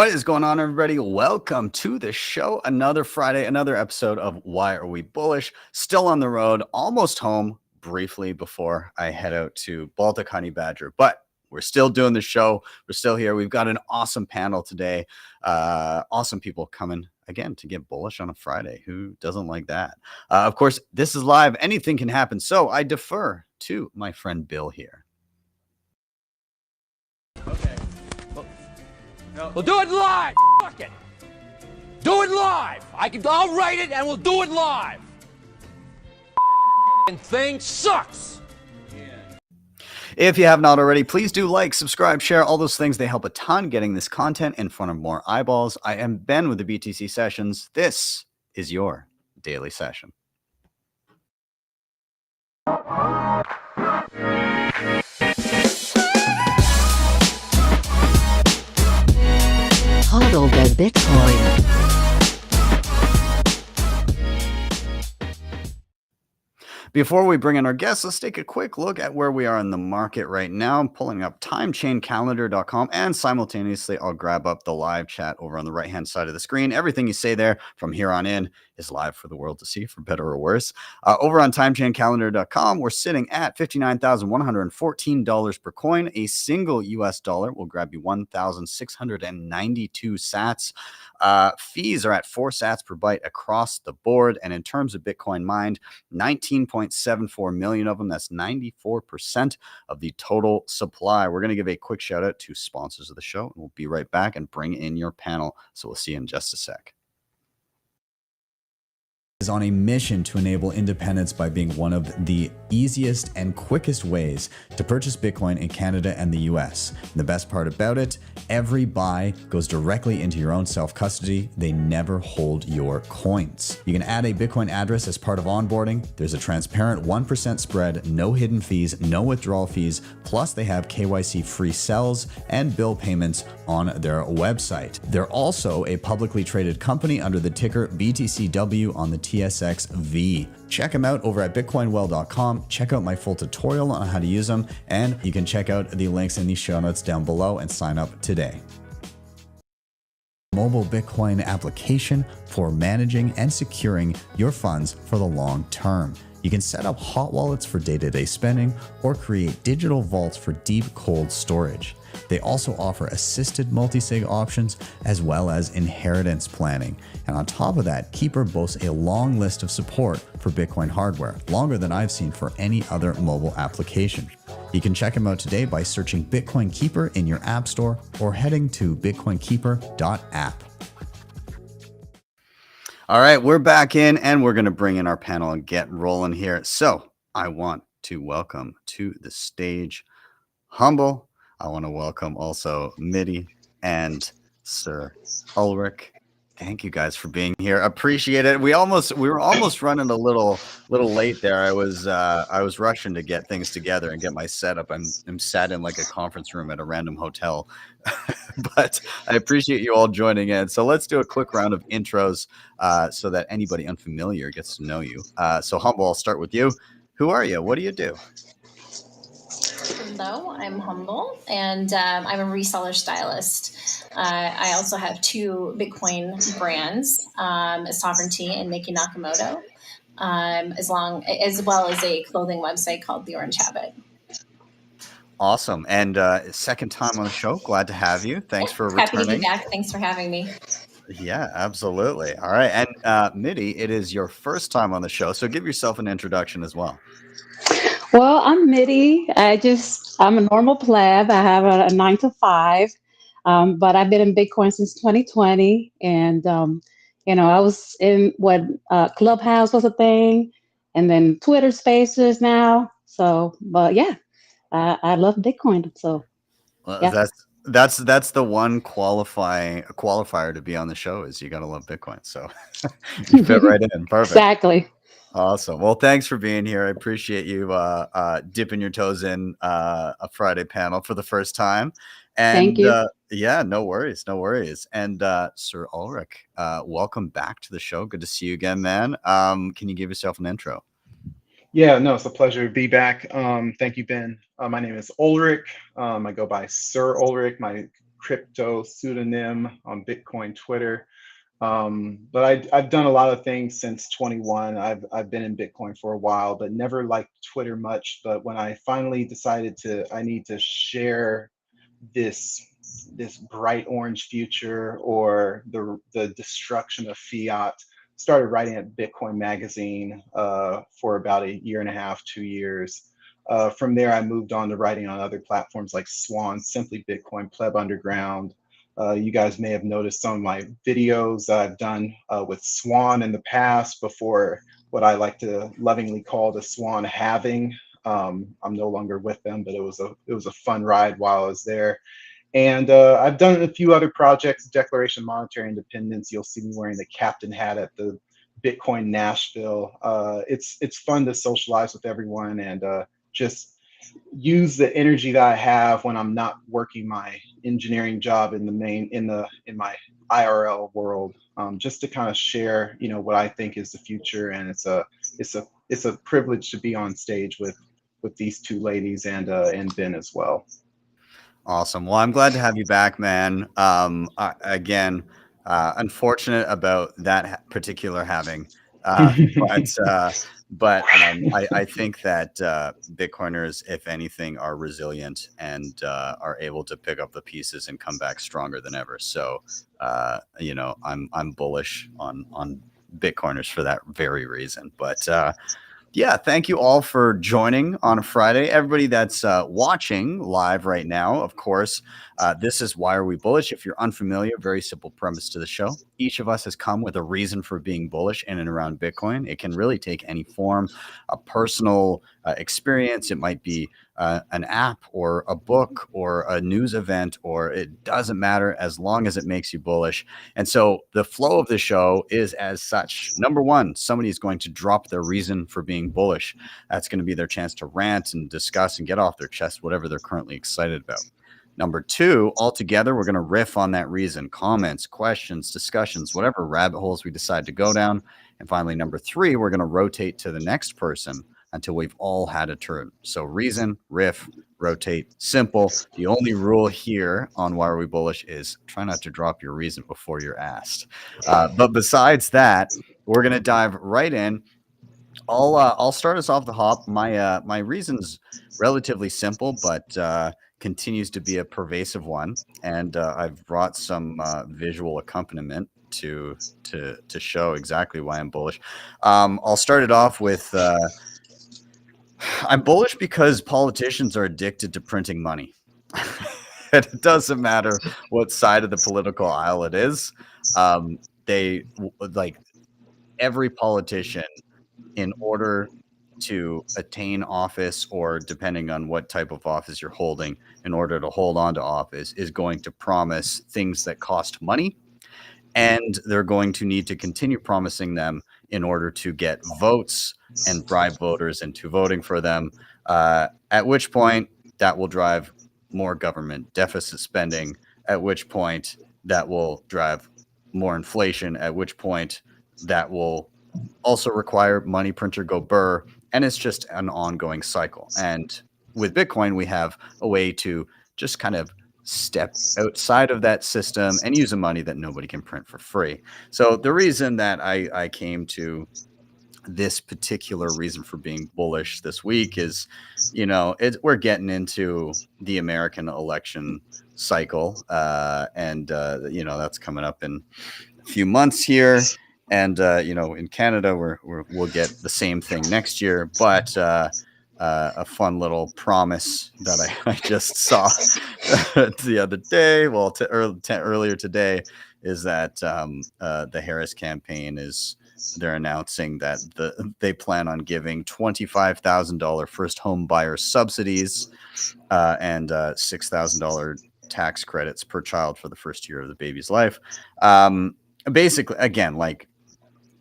What is going on, everybody? Welcome to the show. Another Friday, another episode of Why Are We Bullish? Still on the road, almost home briefly before I head out to Baltic Honey Badger. But we're still doing the show. We're still here. We've got an awesome panel today. Awesome people coming again to get bullish on a Friday. Who doesn't like that? Of course, this is live. Anything can happen. So I defer to my friend Bill here. Okay. We'll do it live. Fuck it. Do it live. I'll write it and we'll do it live. Thing sucks. If you have not already, please do like, subscribe, share, all those things. They help a ton getting this content in front of more eyeballs. I am Ben with the BTC Sessions. This is your daily session. HODL the Bitcoin. Before we bring in our guests, let's take a quick look at where we are in the market right now. I'm pulling up timechaincalendar.com, and simultaneously I'll grab up the live chat over on the right-hand side of the screen. Everything you say there from here on in is live for the world to see, for better or worse. Over on timechaincalendar.com, we're sitting at $59,114 per coin. A single US dollar will grab you 1,692 sats. Fees are at 4 sats per byte across the board. And in terms of Bitcoin mined, 19.74 million of them. That's 94% of the total supply. We're going to give a quick shout out to sponsors of the show, and we'll be right back and bring in your panel. So we'll see you in just a sec. Is on a mission to enable independence by being one of the easiest and quickest ways to purchase Bitcoin in Canada and the US. And the best part about it, every buy goes directly into your own self-custody. They never hold your coins. You can add a Bitcoin address as part of onboarding. There's a transparent 1% spread, no hidden fees, no withdrawal fees. Plus they have KYC free sells and bill payments on their website. They're also a publicly traded company under the ticker BTCW on the TSXV. Check them out over at bitcoinwell.com. Check out my full tutorial on how to use them, and you can check out the links in the show notes down below and sign up today. Mobile Bitcoin application for managing and securing your funds for the long term. You can set up hot wallets for day-to-day spending or create digital vaults for deep cold storage. They also offer assisted multisig options as well as inheritance planning. And on top of that, Keeper boasts a long list of support for Bitcoin hardware, longer than I've seen for any other mobile application. You can check them out today by searching Bitcoin Keeper in your app store or heading to bitcoinkeeper.app. All right, we're back in, and we're going to bring in our panel and get rolling here. So I want to welcome to the stage Humble. I want to welcome also Midy and Sir Ulric. Thank you guys for being here. Appreciate it. We were almost running a little late there. I was rushing to get things together and get my setup. I'm sat in like a conference room at a random hotel, but I appreciate you all joining in. So let's do a quick round of intros so that anybody unfamiliar gets to know you. So Humble, I'll start with you. Who are you? What do you do? Hello, I'm Humble, and I'm a reseller stylist. I also have 2 Bitcoin brands, Sovereignty and Nikki Nakamoto, as well as a clothing website called The Orange Habit. Awesome. And second time on the show. Glad to have you. Thanks for Happy returning. to be back. Thanks for having me. Yeah, absolutely. All right. And Midy, it is your first time on the show, so give yourself an introduction as well. Well, I'm Midy. I'm a normal pleb. I have a 9 to 5, but I've been in Bitcoin since 2020. And, I was in Clubhouse was a thing, and then Twitter Spaces now. So, but yeah, I love Bitcoin. So, Well, yeah. that's the one qualifier to be on the show is you got to love Bitcoin. So you fit right in. Perfect. Exactly. Awesome. Well, thanks for being here. I appreciate you dipping your toes in a Friday panel for the first time. And Thank you. Yeah, no worries. And Sir Ulric, welcome back to the show. Good to see you again, man. Can you give yourself an intro? Yeah, no, it's a pleasure to be back. Thank you, Ben. My name is Ulric. I go by Sir Ulric. My crypto pseudonym on Bitcoin Twitter. But I've done a lot of things since 21. I've been in Bitcoin for a while, but never liked Twitter much. But when I finally decided I need to share this bright orange future, or the destruction of fiat, started writing at Bitcoin Magazine for about a year and a half, 2 years. From there, I moved on to writing on other platforms like Swan, Simply Bitcoin, Pleb Underground. You guys may have noticed some of my videos that I've done with Swan in the past, before what I like to lovingly call the Swan halving. I'm no longer with them, but it was a fun ride while I was there. And I've done a few other projects, Declaration of Monetary Independence. You'll see me wearing the captain hat at the Bitcoin Nashville. It's fun to socialize with everyone, and just use the energy that I have when I'm not working my engineering job in my IRL world, just to kind of share, what I think is the future. And it's a privilege to be on stage with these two ladies, and Ben as well. Awesome. Well, I'm glad to have you back, man. Again, unfortunate about that particular having, but I think that Bitcoiners, if anything, are resilient and are able to pick up the pieces and come back stronger than ever. So, I'm bullish on Bitcoiners for that very reason. But yeah, thank you all for joining on a Friday. Everybody that's watching live right now, of course, this is Why Are We Bullish? If you're unfamiliar, very simple premise to the show. Each of us has come with a reason for being bullish in and around Bitcoin. It can really take any form, a personal experience. It might be an app or a book or a news event, or it doesn't matter as long as it makes you bullish. And so the flow of the show is as such. Number one, somebody is going to drop their reason for being bullish. That's going to be their chance to rant and discuss and get off their chest whatever they're currently excited about. Number two, all together, we're going to riff on that reason, comments, questions, discussions, whatever rabbit holes we decide to go down. And finally, number three, we're going to rotate to the next person until we've all had a turn. So reason, riff, rotate, simple. The only rule here on Why Are We Bullish is try not to drop your reason before you're asked. But besides that, we're going to dive right in. I'll start us off the hop. My reason's relatively simple, but continues to be a pervasive one, and I've brought some visual accompaniment to show exactly why I'm bullish. I'll start it off with I'm bullish because politicians are addicted to printing money. It doesn't matter what side of the political aisle it is. They like every politician, in order to attain office, or depending on what type of office you're holding, in order to hold on to office, is going to promise things that cost money, and they're going to need to continue promising them in order to get votes and bribe voters into voting for them, at which point that will drive more government deficit spending, at which point that will drive more inflation, at which point that will also require money printer go burr, and it's just an ongoing cycle. And with Bitcoin, we have a way to just kind of step outside of that system and use the money that nobody can print for free. So the reason that I came to this particular reason for being bullish this week is, we're getting into the American election cycle, and that's coming up in a few months here. And, in Canada, we'll get the same thing next year. But a fun little promise that I just saw the other day, earlier today, is that the Harris campaign they're announcing that they plan on giving $25,000 first home buyer subsidies and $6,000 tax credits per child for the first year of the baby's life. Basically, again, like,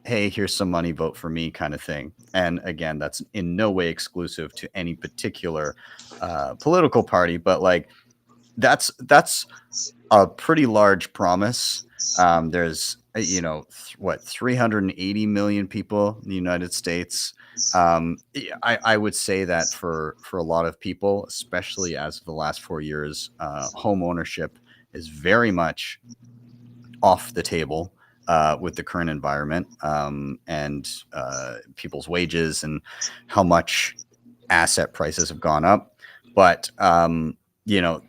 hey, here's some money, vote for me kind of thing. And again, that's in no way exclusive to any particular political party, but like that's a pretty large promise. There's 380 million people in the United States. I would say that for a lot of people, especially as of the last 4 years, home ownership is very much off the table with the current environment and people's wages and how much asset prices have gone up. But you know,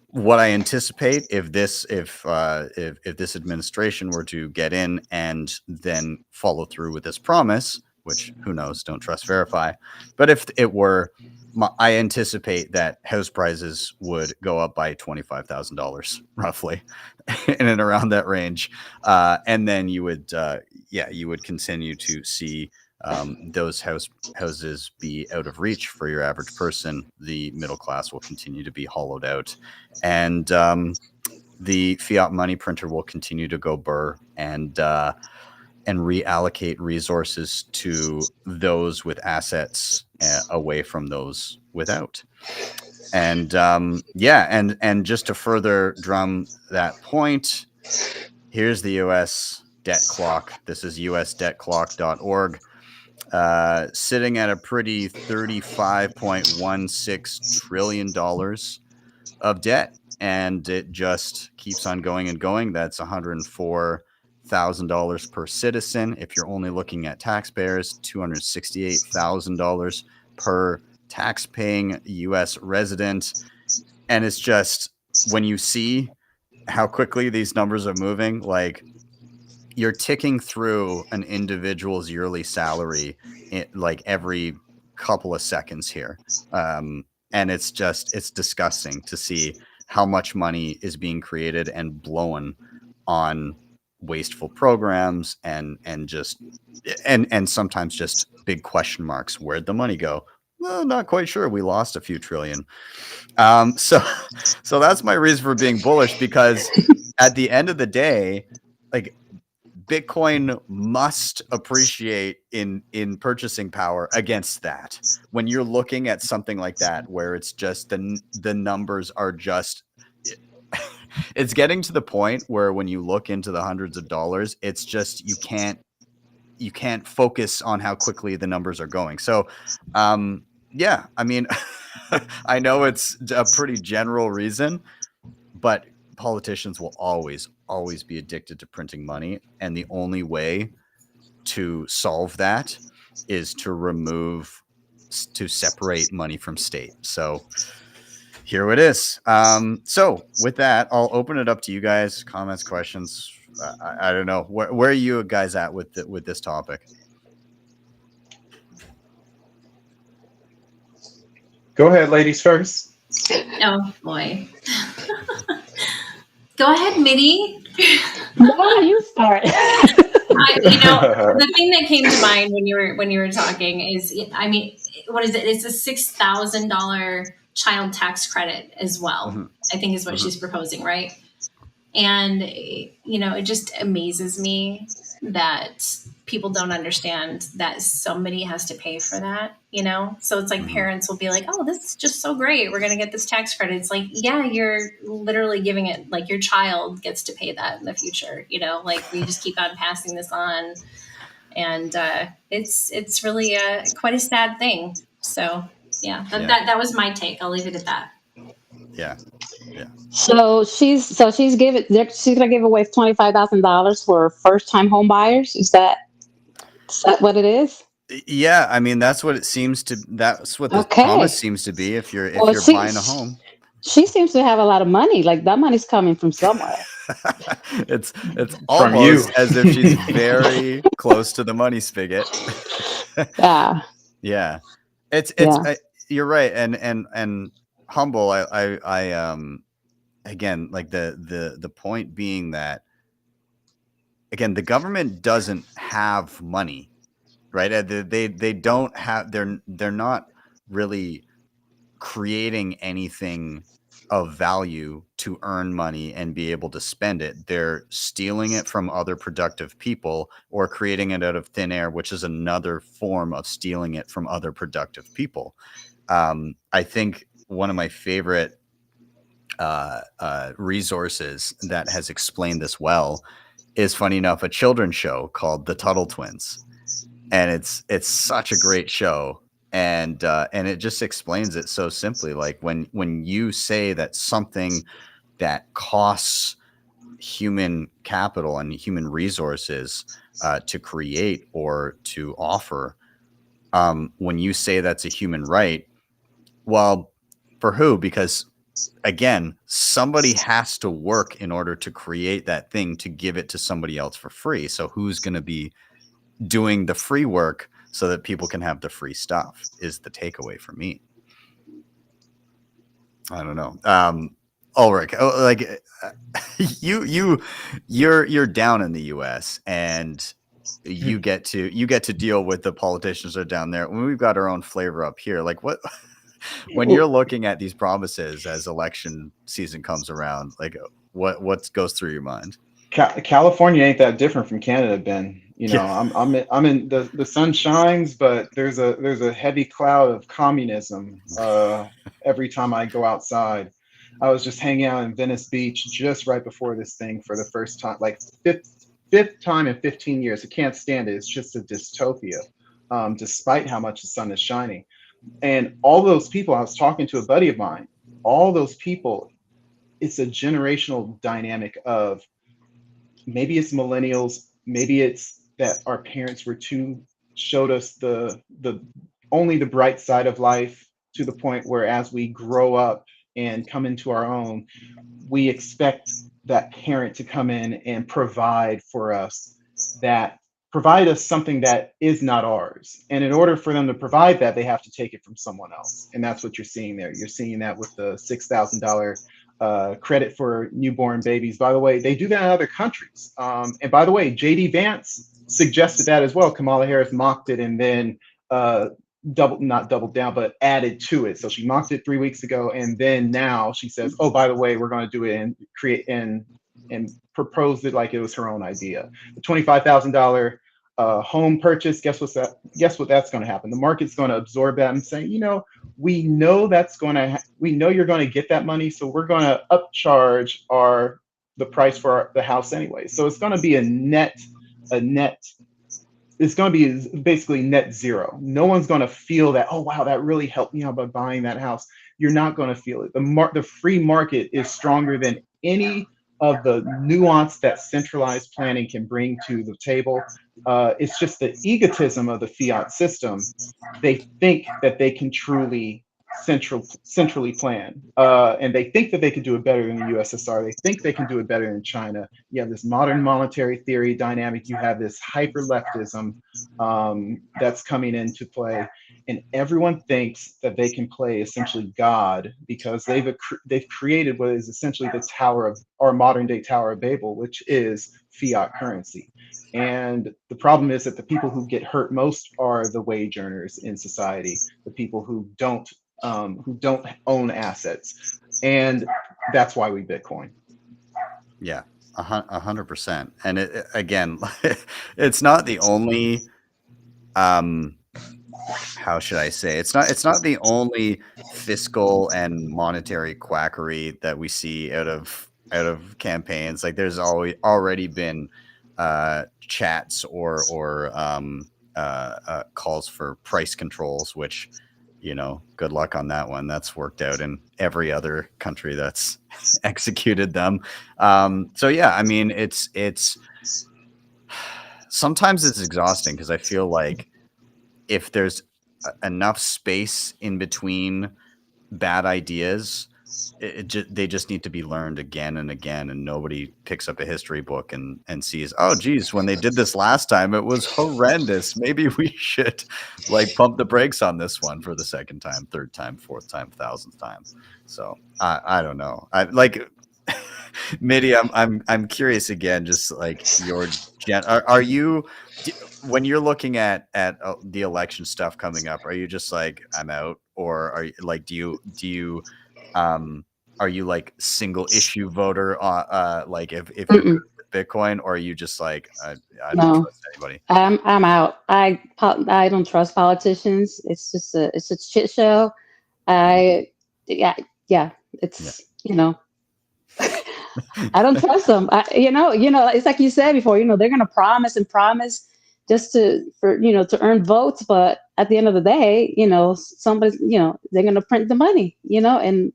what I anticipate if this administration were to get in and then follow through with this promise, which who knows, don't trust, verify, but if it were, I anticipate that house prices would go up by $25,000 roughly, in and around that range, and then you would continue to see those houses be out of reach for your average person. The middle class will continue to be hollowed out, and the fiat money printer will continue to go burr and reallocate resources to those with assets away from those without. And and just to further drum that point, here's the U.S. debt clock. This is usdebtclock.org. Sitting at a pretty $35.16 trillion of debt, and it just keeps on going and going. That's $104,000 per citizen. If you're only looking at taxpayers, $268,000 per tax-paying U.S. resident. And it's just, when you see how quickly these numbers are moving, like, you're ticking through an individual's yearly salary like every couple of seconds here. And it's disgusting to see how much money is being created and blown on wasteful programs and sometimes just big question marks. Where'd the money go? Well, not quite sure. We lost a few trillion. So that's my reason for being bullish, because at the end of the day, like, Bitcoin must appreciate in purchasing power against that. When you're looking at something like that, where it's just the numbers are just, it's getting to the point where when you look into the hundreds of dollars, it's just, you can't focus on how quickly the numbers are going. So, yeah, I mean, I know it's a pretty general reason, but politicians will always be addicted to printing money, and the only way to solve that is to separate money from state. So here it is. So with that, I'll open it up to you guys. Comments, questions. I don't know, where are you guys at with this topic? Go ahead, ladies first. Oh boy. Go ahead, Midy. No, you start. The thing that came to mind when you were talking is, I mean, what is it? It's a $6,000 child tax credit as well. Mm-hmm. I think is what she's proposing, right? And it just amazes me that people don't understand that somebody has to pay for that. So it's like, parents will be like, "Oh, this is just so great. We're going to get this tax credit." It's like, yeah, you're literally giving it, like, your child gets to pay that in the future. Like, we just keep on passing this on, and it's really quite a sad thing. So yeah, that was my take. I'll leave it at that. Yeah. So she's gonna give away $25,000 for first-time home buyers. Is that what it is? Yeah, I mean, that's what it seems to. That's what the promise seems to be. If you're buying a home, she seems to have a lot of money. Like, that money's coming from somewhere. it's almost as if she's very close to the money spigot. Yeah. It's you're right, and humble. I again, like, the point being that, again, the government doesn't have money. Right. They don't have, they're not really creating anything of value to earn money and be able to spend it. They're stealing it from other productive people or creating it out of thin air, which is another form of stealing it from other productive people. I think one of my favorite resources that has explained this well is, funny enough, a children's show called The Tuttle Twins. And it's such a great show, and it just explains it so simply. Like, when you say that something that costs human capital and human resources to create or to offer, when you say that's a human right, well, for who? Because again, somebody has to work in order to create that thing to give it to somebody else for free. So who's going to be doing the free work so that people can have the free stuff is the takeaway for me. I don't know. Ulric, like you're down in the US and you get to deal with the politicians that are down there. When we've got our own flavor up here, like what when you're looking at these promises as election season comes around, like what goes through your mind? California ain't that different from Canada, Ben. You know, Yeah. I'm in the sun shines, but there's a heavy cloud of communism every time I go outside. I was just hanging out in Venice Beach just right before this thing for the first time, like fifth time in 15 years. I can't stand it. It's just a dystopia, despite how much the sun is shining. And all those people, I was talking to a buddy of mine, all those people, it's a generational dynamic of maybe it's millennials, maybe it's that our parents showed us the only the bright side of life, to the point where as we grow up and come into our own, we expect that parent to come in and provide for us, provide us something that is not ours. And in order for them to provide that, they have to take it from someone else. And that's what you're seeing there. You're seeing that with the $6,000 credit for newborn babies. By the way, they do that in other countries. And by the way, JD Vance suggested that as well. Kamala Harris mocked it and then not doubled down, but added to it. So she mocked it 3 weeks ago, and then now she says, oh, by the way, we're going to do it and create and proposed it like it was her own idea. The $25,000 home purchase, guess what that's going to happen? The market's going to absorb that and say, you know, we know we know you're going to get that money, so we're going to upcharge the price for the house anyway. So it's going to be a net. It's going to be basically net zero. No one's going to feel that, oh, wow, that really helped me out by buying that house. You're not going to feel it. The free market is stronger than any of the nuance that centralized planning can bring to the table. It's just the egotism of the fiat system. They think that they can truly centrally plan, and they think that they can do it better than the USSR. They think they can do it better than China. You have this modern monetary theory dynamic. You have this hyper leftism that's coming into play, and everyone thinks that they can play essentially God, because they've created what is essentially the Tower of, our modern day Tower of Babel, which is fiat currency. And the problem is that the people who get hurt most are the wage earners in society, the people who don't own assets. And that's why we Bitcoin. Yeah, 100%. And it, again, it's not the only, how should I say? It's not the only fiscal and monetary quackery that we see out of campaigns. Like there's already been chats or calls for price controls, which, you know, good luck on that one. That's worked out in every other country that's executed them. So yeah, I mean, it's sometimes it's exhausting, because I feel like if there's enough space in between bad ideas, they just need to be learned again and again, and nobody picks up a history book and sees, oh geez, when they did this last time it was horrendous, maybe we should like pump the brakes on this one for the second time, third time, fourth time, 1,000th time. So I don't know. I like Midy, I'm curious again, just like your are you, when you're looking at the election stuff coming up, are you just like, I'm out, or are you like, do you are you like single issue voter, like if you're good with Bitcoin, or are you just like, I don't trust anybody? I'm out. I don't trust politicians. It's just a shit show. Yeah. It's you know. I don't trust them. You know, it's like you said before, you know, they're going to promise and promise just to earn votes. But at the end of the day, you know, somebody's, you know, they're going to print the money, you know, and,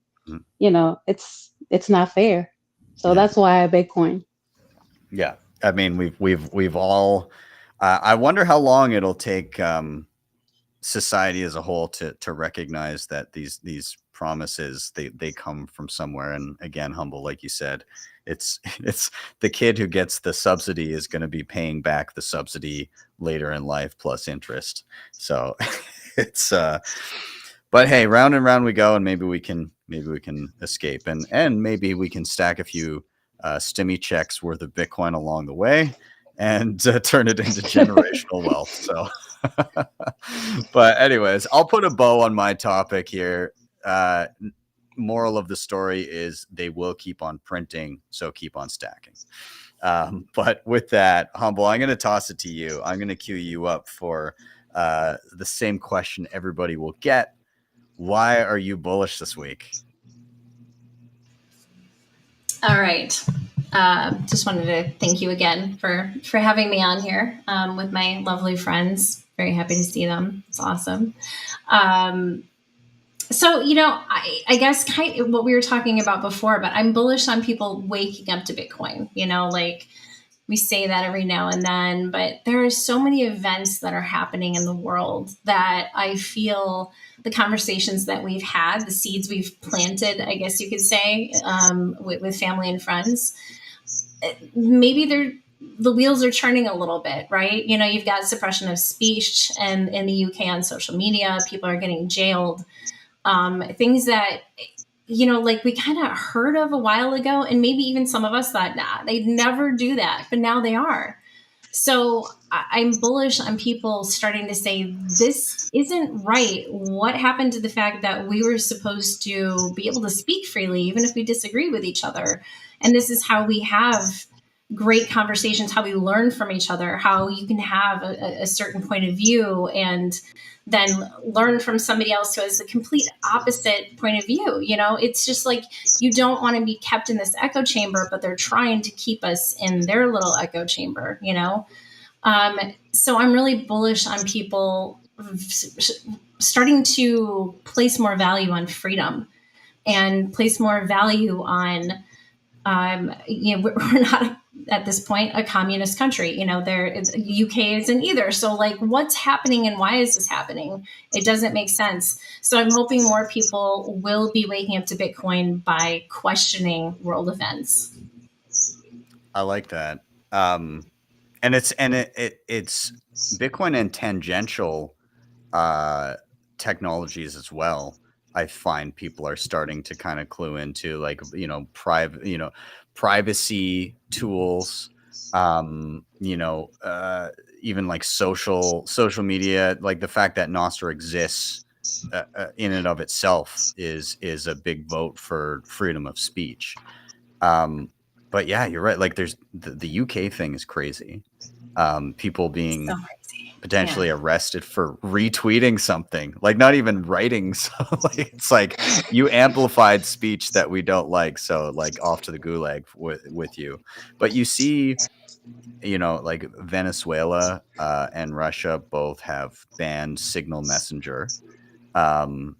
you know, it's not fair. So that's why I Bitcoin. Yeah, I mean, we've all. I wonder how long it'll take society as a whole to recognize that these promises they come from somewhere. And again, humble, like you said, it's the kid who gets the subsidy is going to be paying back the subsidy later in life plus interest. So it's but hey, round and round we go, and maybe we can escape, and maybe we can stack a few stimmy checks worth of Bitcoin along the way and turn it into generational wealth. So but anyways, I'll put a bow on my topic here. Moral of the story is they will keep on printing, so keep on stacking. But with that, Humble, I'm going to toss it to you. I'm going to queue you up for the same question everybody will get. Why are you bullish this week? All right. Just wanted to thank you again for having me on here with my lovely friends. Very happy to see them. It's awesome. So, I guess kind of what we were talking about before, but I'm bullish on people waking up to Bitcoin. Like we say that every now and then, but there are so many events that are happening in the world that I feel the conversations that we've had, the seeds we've planted, I guess you could say, with family and friends, maybe the wheels are turning a little bit, right? You've got suppression of speech and in the UK on social media, people are getting jailed. Things that, like we kind of heard of a while ago, and maybe even some of us thought, nah, they'd never do that, but now they are. So I'm bullish on people starting to say, this isn't right. What happened to the fact that we were supposed to be able to speak freely, even if we disagree with each other? And this is how we have great conversations, how we learn from each other, how you can have a certain point of view and then learn from somebody else who has a complete opposite point of view. It's just like, you don't want to be kept in this echo chamber, but they're trying to keep us in their little echo chamber, So I'm really bullish on people starting to place more value on freedom and place more value on, we're not at this point a communist country. The UK isn't either. So like, what's happening and why is this happening? It doesn't make sense. So I'm hoping more people will be waking up to Bitcoin by questioning world events. I like that. And it's Bitcoin and tangential technologies as well. I find people are starting to kind of clue into, like, privacy tools, even like social media, like the fact that Nostr exists in and of itself is a big vote for freedom of speech. But yeah, you're right. Like there's the UK thing is crazy. People being potentially arrested for retweeting something, like not even writing. So like, it's like you amplified speech that we don't like. So like off to the gulag with you. But you see, like Venezuela and Russia both have banned Signal Messenger. And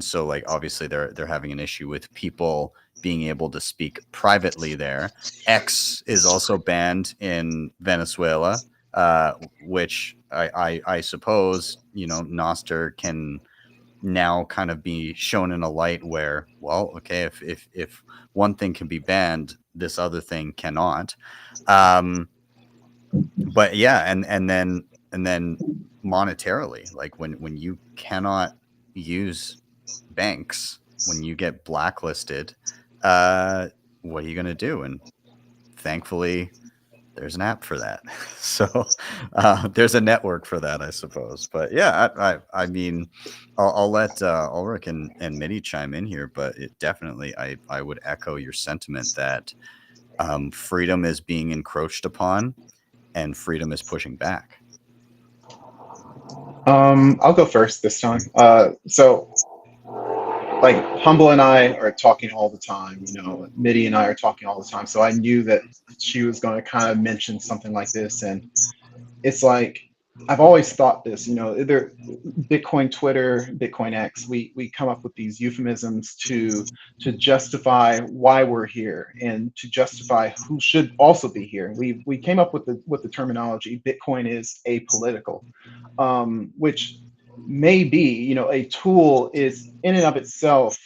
so like obviously they're having an issue with people being able to speak privately there. X is also banned in Venezuela, which I suppose Nostr can now kind of be shown in a light where, well, okay, if one thing can be banned, this other thing cannot. But yeah, and then monetarily, like when you cannot use banks, when you get blacklisted, what are you going to do? And thankfully there's an app for that. So there's a network for that, I suppose. But yeah, I mean, I'll let Ulric and Midy chime in here, but it definitely, I would echo your sentiment that freedom is being encroached upon and freedom is pushing back. I'll go first this time. So like Humble and I are talking all the time, Midy and I are talking all the time. So I knew that she was going to kind of mention something like this. And it's like, I've always thought this, either Bitcoin Twitter, Bitcoin X, we come up with these euphemisms to justify why we're here and to justify who should also be here. We came up with the terminology Bitcoin is apolitical, which may be, a tool is in and of itself,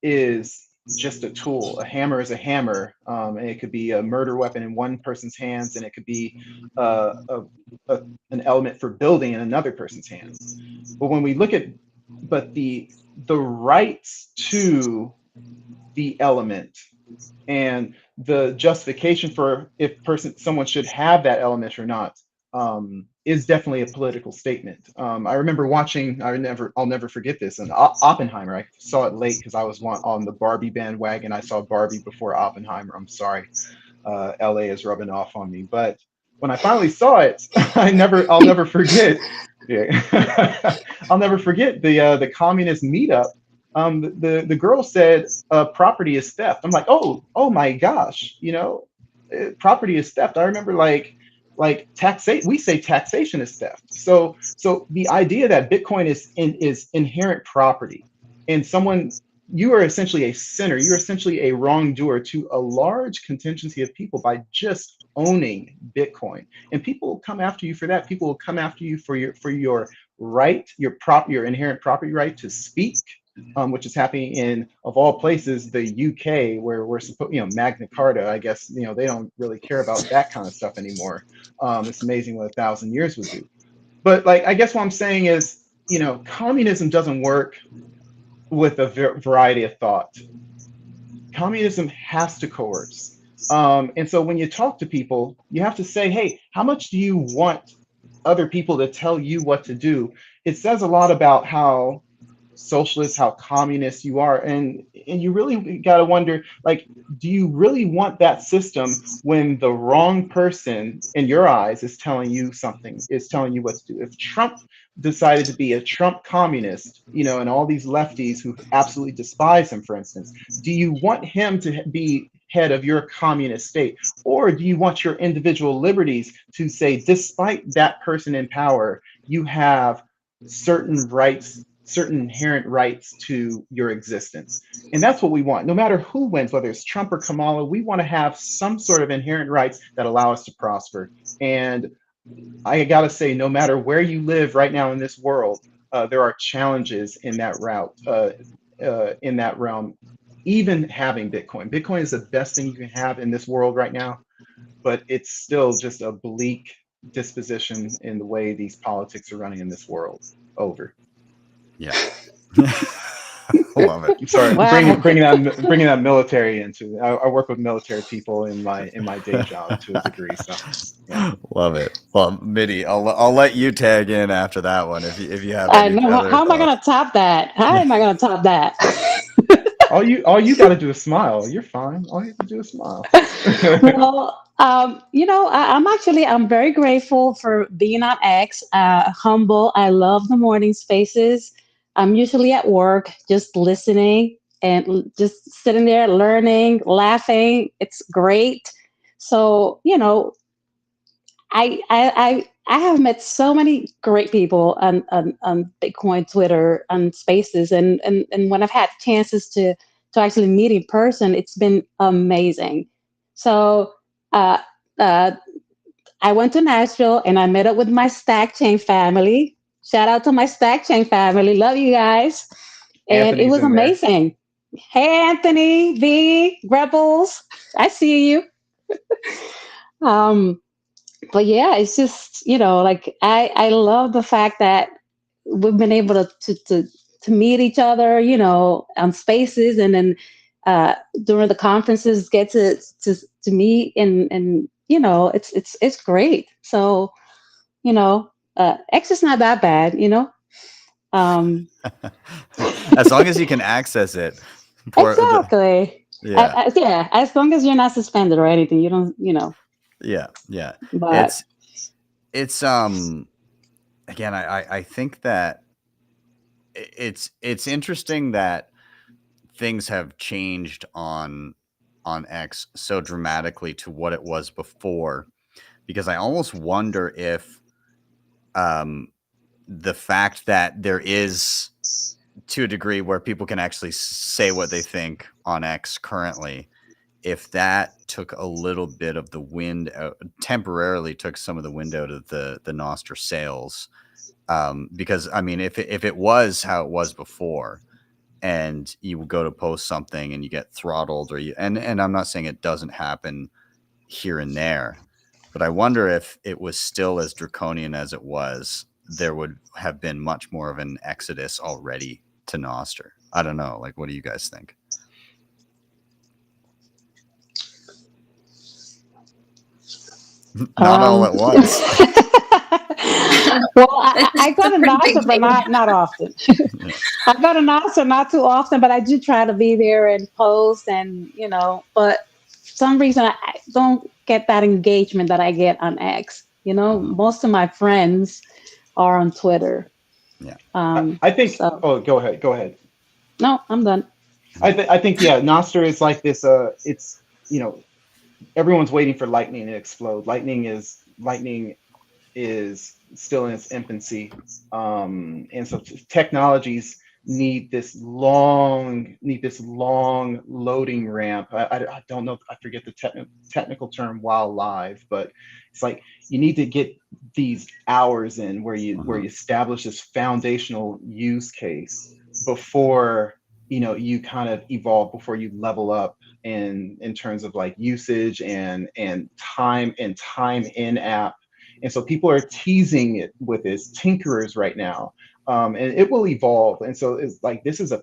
is just a tool. A hammer is a hammer, and it could be a murder weapon in one person's hands, and it could be an element for building in another person's hands. But when we look at, but the rights to the element and the justification for if someone should have that element or not, is definitely a political statement. I remember watching, I'll never forget this, and Oppenheimer. I saw it late because I was on the Barbie bandwagon. I saw Barbie before Oppenheimer. I'm sorry, LA is rubbing off on me, but when I finally saw it, I'll never forget. Yeah, I'll never forget the communist meetup. The girl said, property is theft. I'm like, oh my gosh, property is theft. I remember like taxation. We say taxation is theft. So the idea that Bitcoin is inherent property, and you are essentially a sinner. You're essentially a wrongdoer to a large contingency of people by just owning Bitcoin. And people will come after you for that. People will come after you for your right, your inherent property right to speak, which is happening in, of all places, the UK, where we're supposed, Magna Carta. I guess they don't really care about that kind of stuff anymore. It's amazing what 1,000 years would do. But I guess what I'm saying is, communism doesn't work with a variety of thought. Communism has to coerce. And so when you talk to people, you have to say, hey, how much do you want other people to tell you what to do? It says a lot about how socialist, how communist you are. And you really got to wonder, do you really want that system when the wrong person in your eyes is telling you something, is telling you what to do? If Trump decided to be a Trump communist, and all these lefties who absolutely despise him, for instance, do you want him to be head of your communist state? Or do you want your individual liberties to say, despite that person in power, you have certain rights, certain inherent rights to your existence? And that's what we want. No matter who wins, whether it's Trump or Kamala, we want to have some sort of inherent rights that allow us to prosper. And I got to say, no matter where you live right now in this world, there are challenges in that in that realm. Even having Bitcoin. Bitcoin is the best thing you can have in this world right now, but it's still just a bleak disposition in the way these politics are running in this world. Over. Yeah. Love it. I'm sorry, Wow. bringing that military into. I work with military people in my day job to a degree. So yeah. Love it. Well, Midy, I'll let you tag in after that one if you have I any know. other How am I going thoughts. to top that? How am I going to top that? All you got to do is smile. You're fine. All you have to do is smile. Well, I'm very grateful for being on X. Humble. I love the morning spaces. I'm usually at work, just listening and just sitting there, learning, laughing. It's great. So, I have met so many great people on Bitcoin Twitter on Spaces, and when I've had chances to actually meet in person, it's been amazing. So uh, uh, I went to Nashville and I met up with my Stack Chain family. Shout out to my Stack Chain family, love you guys, and it Anthony's was in there. amazing. Hey Anthony, V, Rebels, I see you. Um, but yeah, it's just I love the fact that we've been able to meet each other, on Spaces, and then during the conferences get to meet, and it's great. So X is not that bad, Um, As long as you can access it. exactly. Yeah. Yeah, as long as you're not suspended or anything, you don't, Yeah. But It's again, I think that it's interesting that things have changed on X so dramatically to what it was before, because I almost wonder if the fact that there is, to a degree, where people can actually say what they think on X currently, if that took a little bit of the wind out, temporarily took some of the wind out of the Nostr sales, because I mean, if it was how it was before, and you go to post something and you get throttled, or and I'm not saying it doesn't happen here and there, but I wonder if it was still as draconian as it was, there would have been much more of an exodus already to Nostr. I don't know. Like, what do you guys think? Not all at once. Well, I go to Nostr, but not often. I go to Nostr not too often, but I do try to be there and post, and but for some reason I don't get that engagement that I get on X. Most of my friends are on Twitter. Yeah. I think. So. Oh, go ahead. No, I'm done. I think yeah, Nostr is like this. It's everyone's waiting for Lightning to explode. Lightning is still in its infancy, and so technologies need this long loading ramp. I don't know, I forget the technical term while live, but it's like you need to get these hours in where you establish this foundational use case before you kind of evolve, before you level up in terms of like usage and time in app. And so people are teasing it with this tinkerers right now, and it will evolve. And so it's like, this is a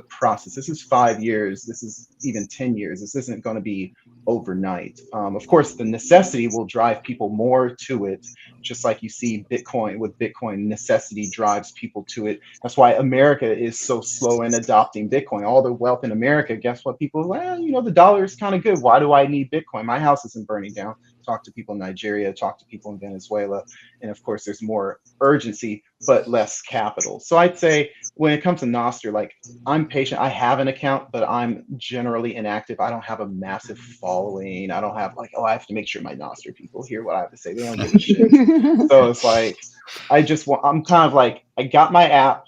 process. This is 5 years. This is even 10 years. This isn't going to be overnight. Of course, the necessity will drive people more to it, just like you see Bitcoin. With Bitcoin, necessity drives people to it. That's why America is so slow in adopting Bitcoin. All the wealth in America, guess what? People, the dollar is kind of good. Why do I need Bitcoin? My house isn't burning down. Talk to people in Nigeria, talk to people in Venezuela. And of course, there's more urgency, but less capital. So I'd say when it comes to Nostr, like, I'm patient. I have an account, but I'm generally inactive. I don't have a massive following. I don't have like, I have to make sure my Nostr people hear what I have to say. They don't give a shit. So it's like, I'm kind of like, I got my app,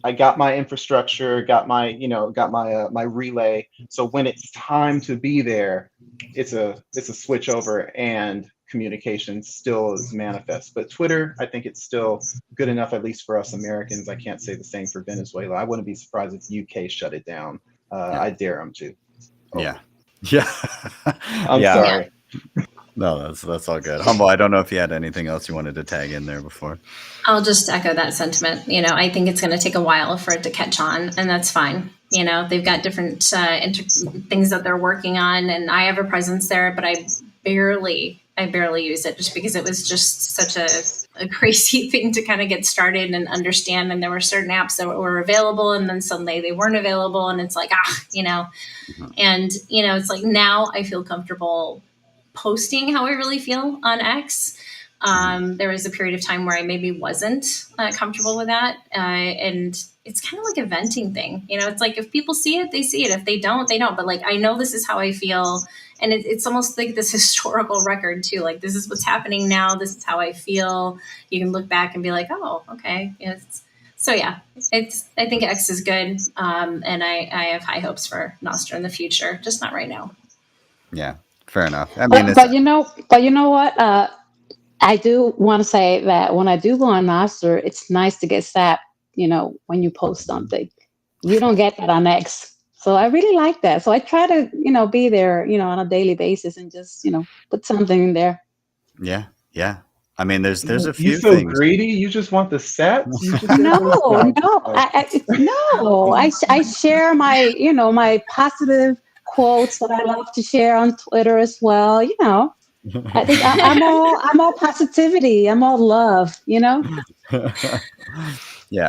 I got my infrastructure, got my my relay. So when it's time to be there, it's a switch over, and communication still is manifest. But Twitter, I think it's still good enough, at least for us Americans. I can't say the same for Venezuela. I wouldn't be surprised if UK shut it down. I dare them to. Oh. Yeah. I'm sorry. No, that's all good. Humble, I don't know if you had anything else you wanted to tag in there before. I'll just echo that sentiment. I think it's going to take a while for it to catch on, and that's fine. They've got different things that they're working on, and I have a presence there, but I barely use it, just because it was just such a crazy thing to kind of get started and understand. And there were certain apps that were available, and then suddenly they weren't available, and it's like, and it's like, now I feel comfortable posting how I really feel on X. There was a period of time where I maybe wasn't comfortable with that. And it's kind of like a venting thing. It's like, if people see it, they see it. If they don't, they don't. But like, I know this is how I feel. And it's almost like this historical record too. Like, this is what's happening now. This is how I feel. You can look back and be like, oh, okay. So yeah, I think X is good. And I have high hopes for Nostr in the future, just not right now. Yeah. Fair enough. I mean, but you know what? I do want to say that when I do go on Nostr, it's nice to get sapped. When you post something, you don't get that on X. So I really like that. So I try to, be there, on a daily basis, and just, put something in there. Yeah. I mean, there's a few things. You so things. greedy. You just want the sats. No. I share my, my positive quotes that I love to share on Twitter as well. I think I'm all positivity. I'm all love. Yeah.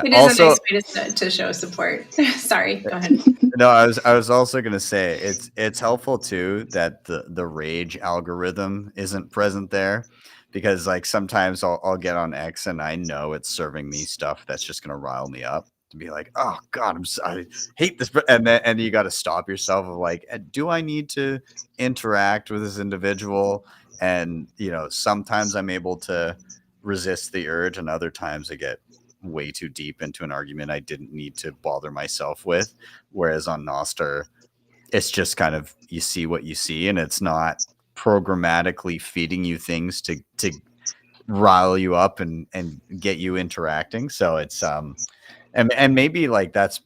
It is a nice way to show support. Sorry, go ahead. No, I was also going to say it's helpful too that the rage algorithm isn't present there, because like sometimes I'll get on X and I know it's serving me stuff that's just going to rile me up, to be like, oh God, I hate this. And you got to stop yourself of like, do I need to interact with this individual? And, sometimes I'm able to resist the urge, and other times I get way too deep into an argument I didn't need to bother myself with. Whereas on Nostr, it's just kind of, you see what you see, and it's not programmatically feeding you things to rile you up and get you interacting. So it's and maybe like it's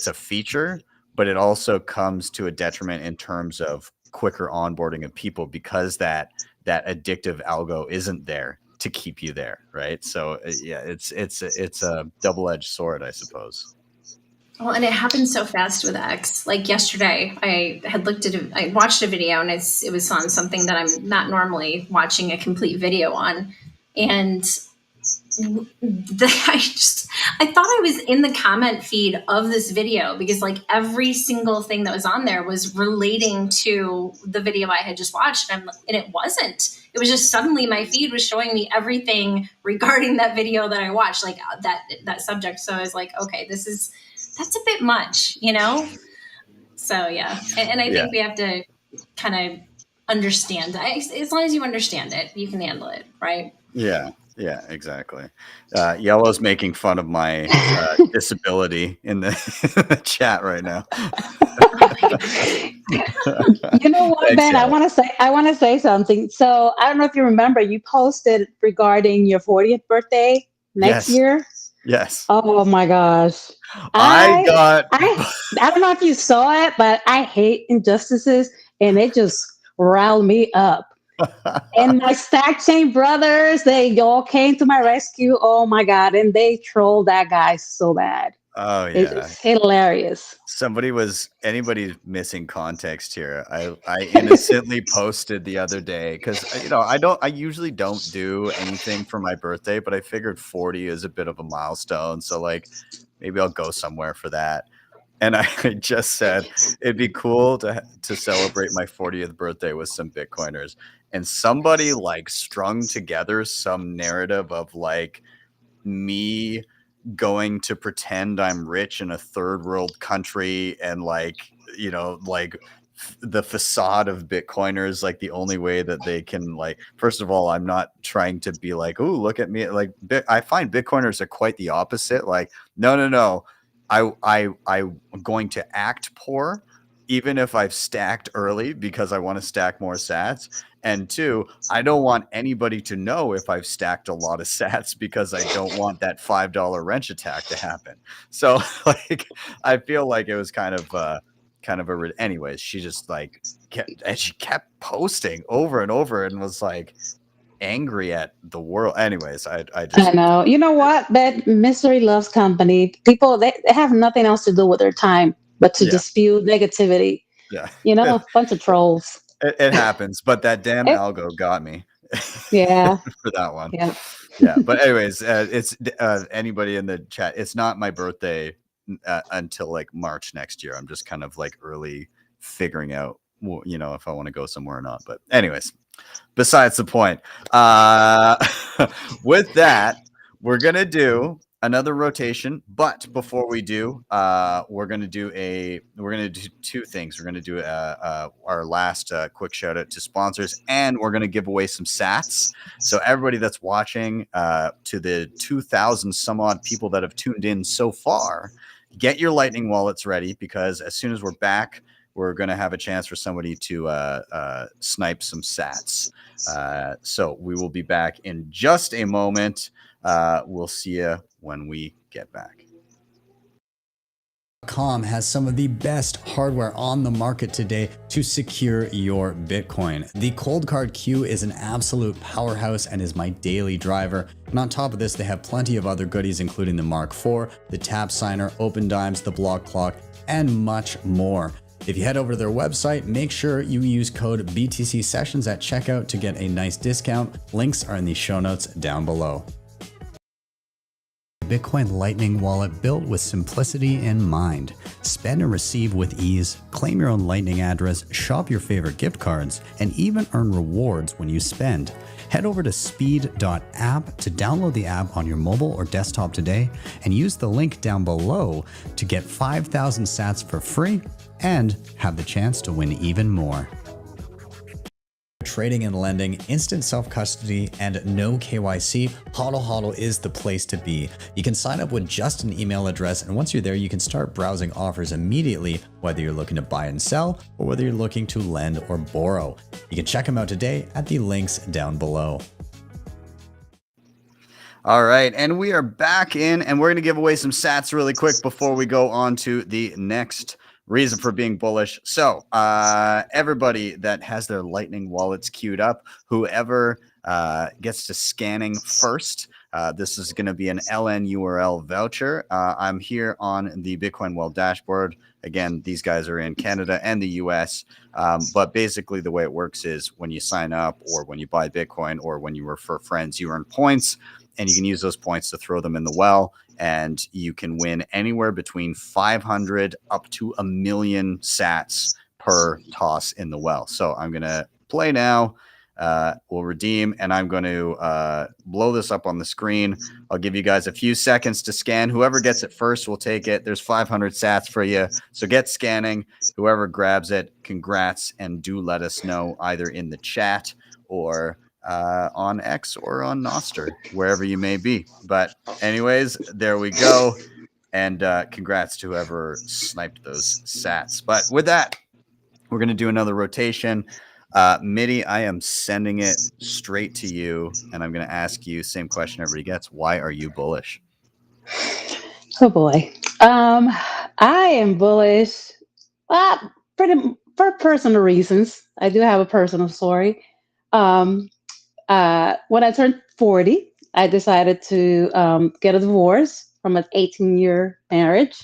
a feature, but it also comes to a detriment in terms of quicker onboarding of people, because that addictive algo isn't there to keep you there, right? So yeah, it's a double-edged sword, I suppose. Well, and it happened so fast with X. Like yesterday, I had I watched a video, and it was on something that I'm not normally watching a complete video on, and I thought I was in the comment feed of this video, because like every single thing that was on there was relating to the video I had just watched, and it wasn't. It was just suddenly my feed was showing me everything regarding that video that I watched, like that subject. So I was like, okay, that's a bit much, you know? So yeah. And I think we have to kind of understand that. As long as you understand it, you can handle it, right? Yeah. Yeah, exactly. Yellow's making fun of my disability in the chat right now. You know what, Thanks, Ben? Yellow. I want to say something. So I don't know if you remember, you posted regarding your 40th birthday next year. Yes. Oh my gosh. I don't know if you saw it, but I hate injustices, and it just riled me up. And my Stack Chain brothers, they all came to my rescue. Oh my God. And they trolled that guy so bad. Oh yeah. It's hilarious. Anybody's missing context here. I innocently posted the other day, because I usually don't do anything for my birthday, but I figured 40 is a bit of a milestone, so like maybe I'll go somewhere for that. And I just said it'd be cool to celebrate my 40th birthday with some Bitcoiners. And somebody like strung together some narrative of like me going to pretend I'm rich in a third world country, and like, like the facade of Bitcoiners, like the only way that they can, like, first of all, I'm not trying to be like, oh, look at me. Like, I find Bitcoiners are quite the opposite. Like, no. I'm going to act poor, even if I've stacked early, because I want to stack more sats. And two, I don't want anybody to know if I've stacked a lot of sats, because I don't want that $5 wrench attack to happen. So like, I feel like it was kind of anyways, she just like kept posting over and over, and was like angry at the world. Anyways, I know. You know what? That misery loves company. People, they have nothing else to do with their time but to dispute negativity. Yeah. A bunch of trolls. It happens, but that damn algo got me. Yeah. For that one. Yeah. But anyways, it's anybody in the chat. It's not my birthday until like March next year. I'm just kind of like early figuring out, if I want to go somewhere or not. But anyways, besides the point. With that, we're gonna do another rotation, but before we do, we're gonna do two things. We're gonna do our last quick shout out to sponsors, and we're gonna give away some sats. So everybody that's watching, to the 2,000 some odd people that have tuned in so far, get your Lightning wallets ready, because as soon as we're back, we're going to have a chance for somebody to snipe some sats. So we will be back in just a moment. We'll see you when we get back. Com has some of the best hardware on the market today to secure your Bitcoin. The Cold Card Q is an absolute powerhouse and is my daily driver. And on top of this, they have plenty of other goodies, including the Mark IV, the Tap Signer, Open Dimes, the Block Clock, and much more. If you head over to their website, make sure you use code BTC Sessions at checkout to get a nice discount. Links are in the show notes down below. Bitcoin Lightning wallet built with simplicity in mind. Spend and receive with ease, claim your own Lightning address, shop your favorite gift cards, and even earn rewards when you spend. Head over to speed.app to download the app on your mobile or desktop today, and use the link down below to get 5,000 sats for free and have the chance to win even more. trading and lending, instant self-custody, and no KYC, HODLHODL is the place to be. You can sign up with just an email address, and once you're there, you can start browsing offers immediately, whether you're looking to buy and sell or whether you're looking to lend or borrow. You can check them out today at the links down below. All right, and we are back in, and we're going to give away some sats really quick before we go on to the next reason for being bullish. So everybody that has their Lightning wallets queued up, whoever gets to scanning first, this is going to be an LN URL voucher. I'm here on the Bitcoin Well dashboard. Again, these guys are in Canada and the US, but basically the way it works is when you sign up or when you buy Bitcoin or when you refer friends, you earn points, and you can use those points to throw them in the well, and you can win anywhere between 500 up to 1 million sats per toss in the well. So I'm going to play now. We'll redeem, and I'm going to blow this up on the screen. I'll give you guys a few seconds to scan. Whoever gets it first will take it. There's 500 sats for you. So get scanning. Whoever grabs it, congrats, and do let us know either in the chat or on X or on Nostr, wherever you may be. But anyways, there we go. And congrats to whoever sniped those sats. But with that, we're going to do another rotation. Midy, I am sending it straight to you, and I'm going to ask you, same question everybody gets, why are you bullish? Oh boy. I am bullish for personal reasons. I do have a personal story. When I turned 40, I decided to get a divorce from an 18-year marriage.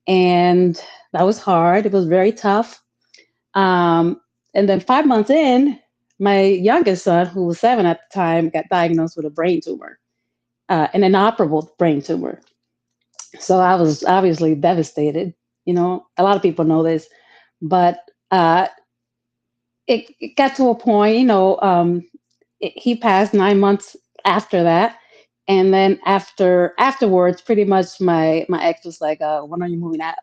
And that was hard. It was very tough. And then 5 months in, my youngest son, who was 7 at the time, got diagnosed with a brain tumor, an inoperable brain tumor. So I was obviously devastated. You know, a lot of people know this, but it got to a point, he passed 9 months after that. And then afterwards, pretty much my ex was like, when are you moving out?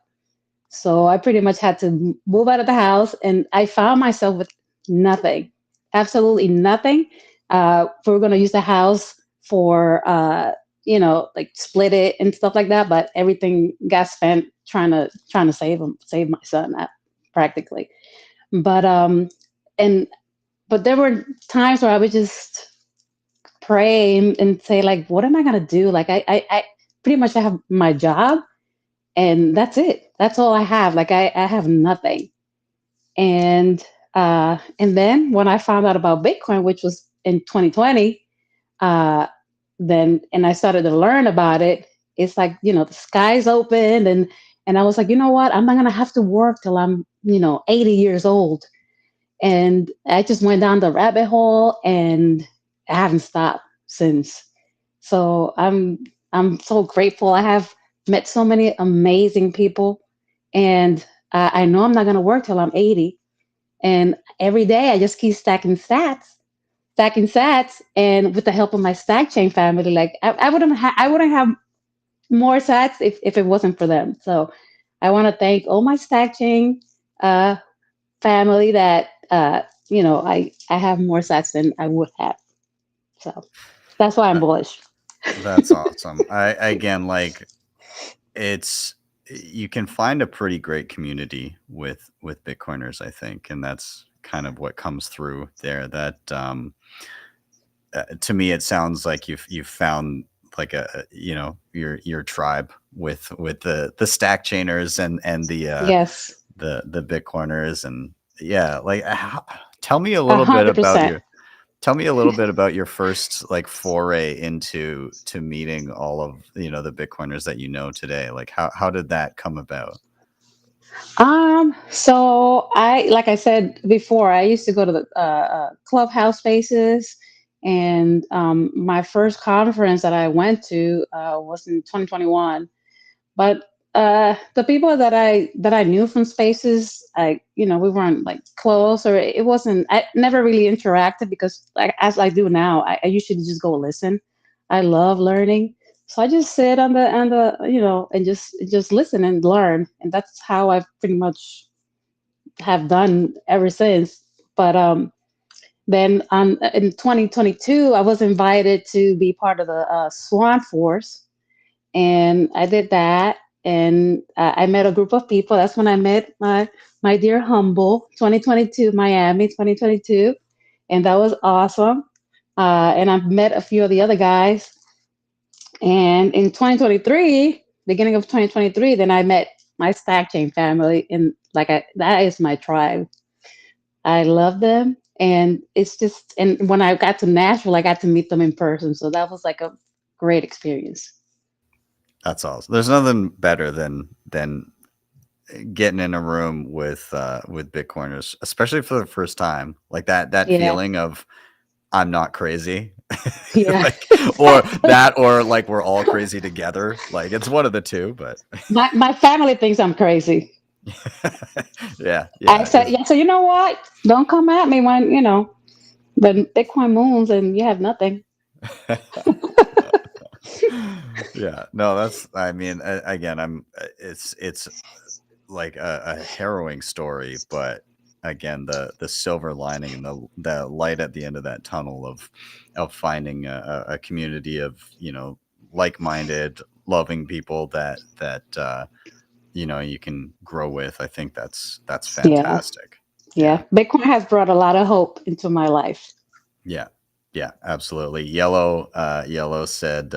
So I pretty much had to move out of the house, and I found myself with nothing, absolutely nothing. We were going to use the house for, like split it and stuff like that. But everything got spent trying to save my son, practically. But but there were times where I would just pray and say, like, what am I going to do? Like, I pretty much have my job, and that's it. That's all I have. Like, I have nothing. And then when I found out about Bitcoin, which was in 2020, and I started to learn about it, it's like, the sky's open, and I was like, you know what? I'm not going to have to work till I'm, 80 years old. And I just went down the rabbit hole, and I haven't stopped since. So I'm so grateful. I have met so many amazing people, and I know I'm not going to work till I'm 80. And every day I just keep stacking sats. And with the help of my stack chain family, like I wouldn't have more sats if it wasn't for them. So I want to thank all my stack chain family that I have more sats than I would have. So that's why I'm bullish. That's awesome. You can find a pretty great community with Bitcoiners, I think, and that's kind of what comes through there. That to me, it sounds like you've found like your tribe with the stack chainers and the yes, the Bitcoiners, and yeah, like tell me a little bit about your first like foray into meeting all of the Bitcoiners that you know today. Like how did that come about? So like I said before, I used to go to the clubhouse spaces, and my first conference that I went to was in 2021. But the people that I knew from spaces, we weren't like close, or it wasn't. I never really interacted because, like as I do now, I usually just go listen. I love learning, so I just sit on the and just listen and learn, and that's how I've pretty much have done ever since. But Then in 2022, I was invited to be part of the Swan Force, and I did that. And I met a group of people. That's when I met my dear Humble. 2022, Miami, 2022, and that was awesome. And I've met a few of the other guys. And in 2023, beginning of 2023, then I met my Stack Chain family, and that is my tribe. I love them. And it's just, and when I got to Nashville, I got to meet them in person. So that was like a great experience. That's awesome. There's nothing better than getting in a room with Bitcoiners, especially for the first time. Like that Yeah. feeling of I'm not crazy. Yeah. or like we're all crazy together. Like it's one of the two, but My family thinks I'm crazy. yeah. I said, yeah, so you know what? Don't come at me when, when Bitcoin moons and you have nothing. Yeah, no, that's, I mean, again, it's like a harrowing story, but again, the silver lining and the light at the end of that tunnel of finding a community of, like-minded, loving people that you can grow with. I think that's fantastic. Yeah. Bitcoin has brought a lot of hope into my life. Yeah, absolutely. Yellow said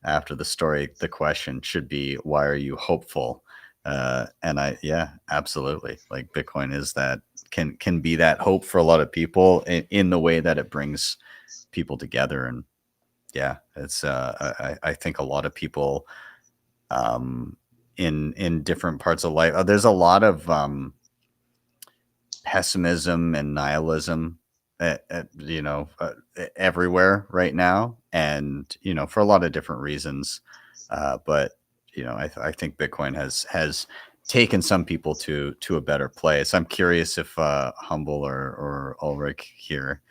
after the story, the question should be, why are you hopeful? And absolutely. Like Bitcoin is that, can be that hope for a lot of people in the way that it brings people together. And yeah, it's I think a lot of people in different parts of life, there's a lot of pessimism and nihilism everywhere right now, and for a lot of different reasons, but I think Bitcoin has taken some people to a better place. I'm curious if Humble or Ulric here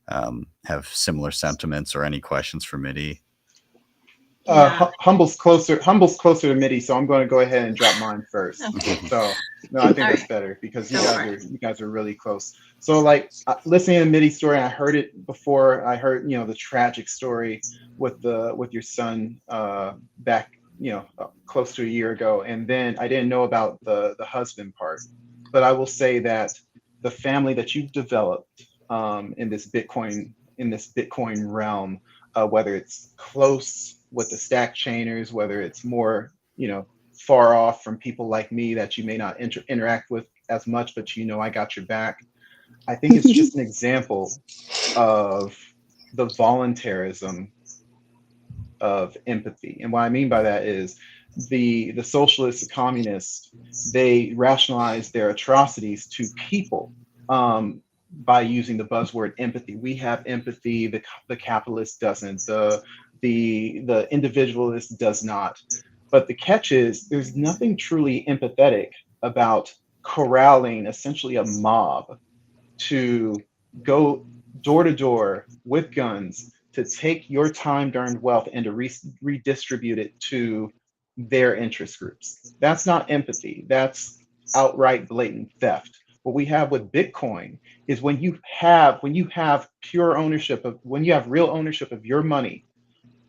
have similar sentiments or any questions for Midy. Humble's closer to Midy, so I'm going to go ahead and drop mine first. Okay. So no, I think All that's right. better because Go for it. you guys are really close. So like listening to Midy's story, I heard it before. I heard the tragic story with your son back close to a year ago, and then I didn't know about the husband part. But I will say that the family that you've developed in this Bitcoin realm, whether it's close with the stack chainers, whether it's more far off from people like me that you may not interact with as much, but I got your back. I think it's just an example of the voluntarism of empathy. And what I mean by that is the socialists, the communists, they rationalize their atrocities to people by using the buzzword empathy. We have empathy, the capitalist doesn't, the individualist does not. But the catch is there's nothing truly empathetic about corralling essentially a mob to go door to door with guns to take your time-earned wealth and to redistribute it to their interest groups. That's not empathy. That's outright blatant theft. What we have with Bitcoin is when you have pure ownership of, when you have real ownership of your money,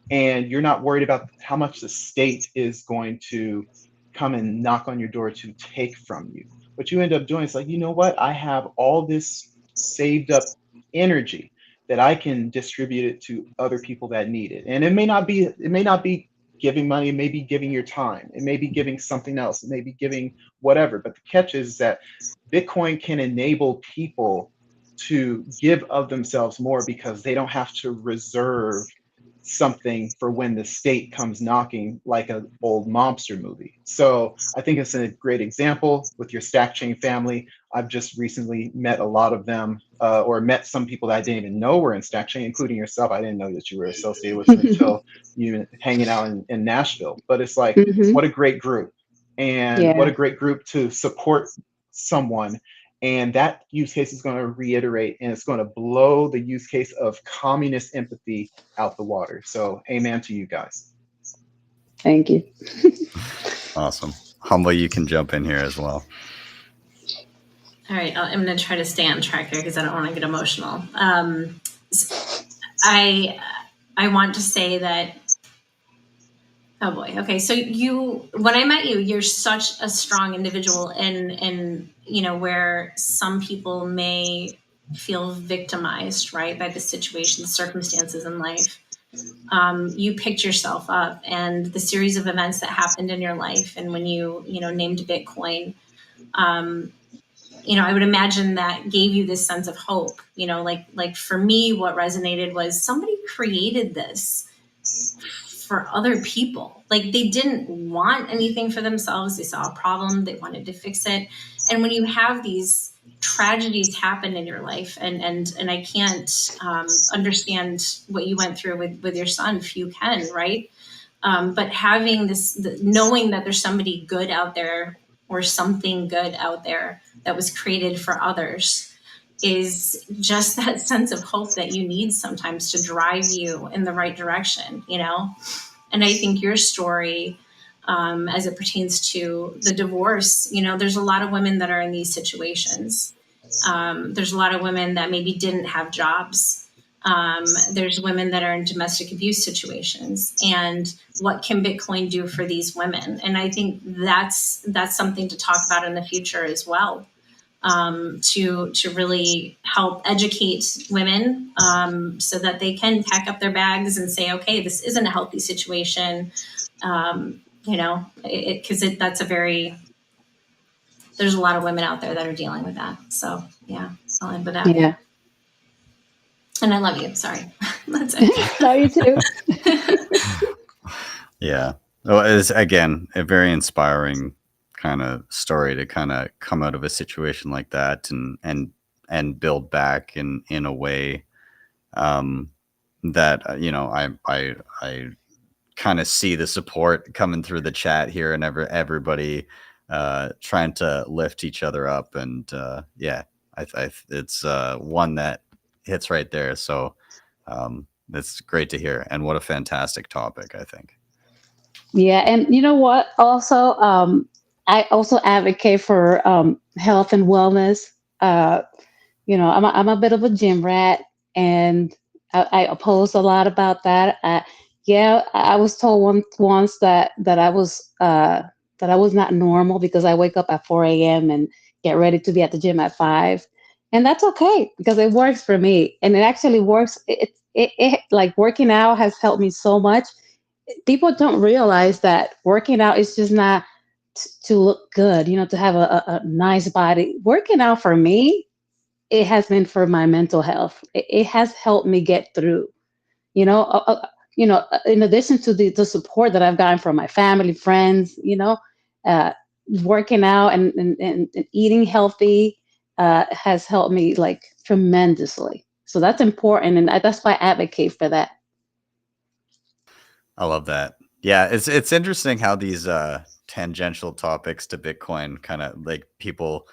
and you're not worried about how much the state is going to come and knock on your door to take from you. What you end up doing is like, you know what? I have all this saved up energy that I can distribute it to other people that need it. And it may not be giving money, it may be giving your time, it may be giving something else, it may be giving whatever. But the catch is that Bitcoin can enable people to give of themselves more because they don't have to reserve something for when the state comes knocking, like an old mobster movie. So I think it's a great example with your Stack Chain family. I've just recently met a lot of them, or met some people that I didn't even know were in Stack Chain, including yourself. I didn't know that you were associated with them until you hanging out in Nashville. But it's like, what a great group, and what a great group to support someone. And that use case is going to reiterate, and it's going to blow the use case of communist empathy out the water. So amen to you guys. Thank you. Awesome. Humble, you can jump in here as well. All right, I'm going to try to stay on track here because I don't want to get emotional. I want to say that. Oh boy. Okay. So when I met you, you're such a strong individual, and where some people may feel victimized, right, by the situation, circumstances in life. You picked yourself up, and the series of events that happened in your life, and when you named Bitcoin. I would imagine that gave you this sense of hope. Like for me, what resonated was somebody created this for other people. Like they didn't want anything for themselves. They saw a problem, they wanted to fix it. And when you have these tragedies happen in your life, and I can't understand what you went through with your son, if you can, right? But having knowing that there's somebody good out there, or something good out there that was created for others, is just that sense of hope that you need sometimes to drive you in the right direction, And I think your story, as it pertains to the divorce, there's a lot of women that are in these situations. There's a lot of women that maybe didn't have jobs. There's women that are in domestic abuse situations, and what can Bitcoin do for these women? And I think that's something to talk about in the future as well, to really help educate women, so that they can pack up their bags and say, okay, this isn't a healthy situation. There's a lot of women out there that are dealing with that. So yeah, I'll end with that. Yeah. And I love you. Sorry. That's it. Love you too. Yeah. Well, it's again a very inspiring kind of story to kind of come out of a situation like that and build back in a way that I kind of see the support coming through the chat here, and everybody trying to lift each other up, and yeah, it's one that hits right there. So it's great to hear, and what a fantastic topic, I think. Yeah, and you know what? Also, I also advocate for health and wellness. I'm a bit of a gym rat, and I oppose a lot about that. Yeah, I was told once that I was not normal because I wake up at 4 a.m. and get ready to be at the gym at 5, and that's okay because it works for me, and it actually works. It like working out has helped me so much. People don't realize that working out is just not to look good, to have a nice body. Working out for me, it has been for my mental health. It has helped me get through, in addition to the support that I've gotten from my family, friends, uh, working out and eating healthy has helped me like tremendously. So that's important. And that's why I advocate for that. I love that. Yeah, it's interesting how these tangential topics to Bitcoin kind of like people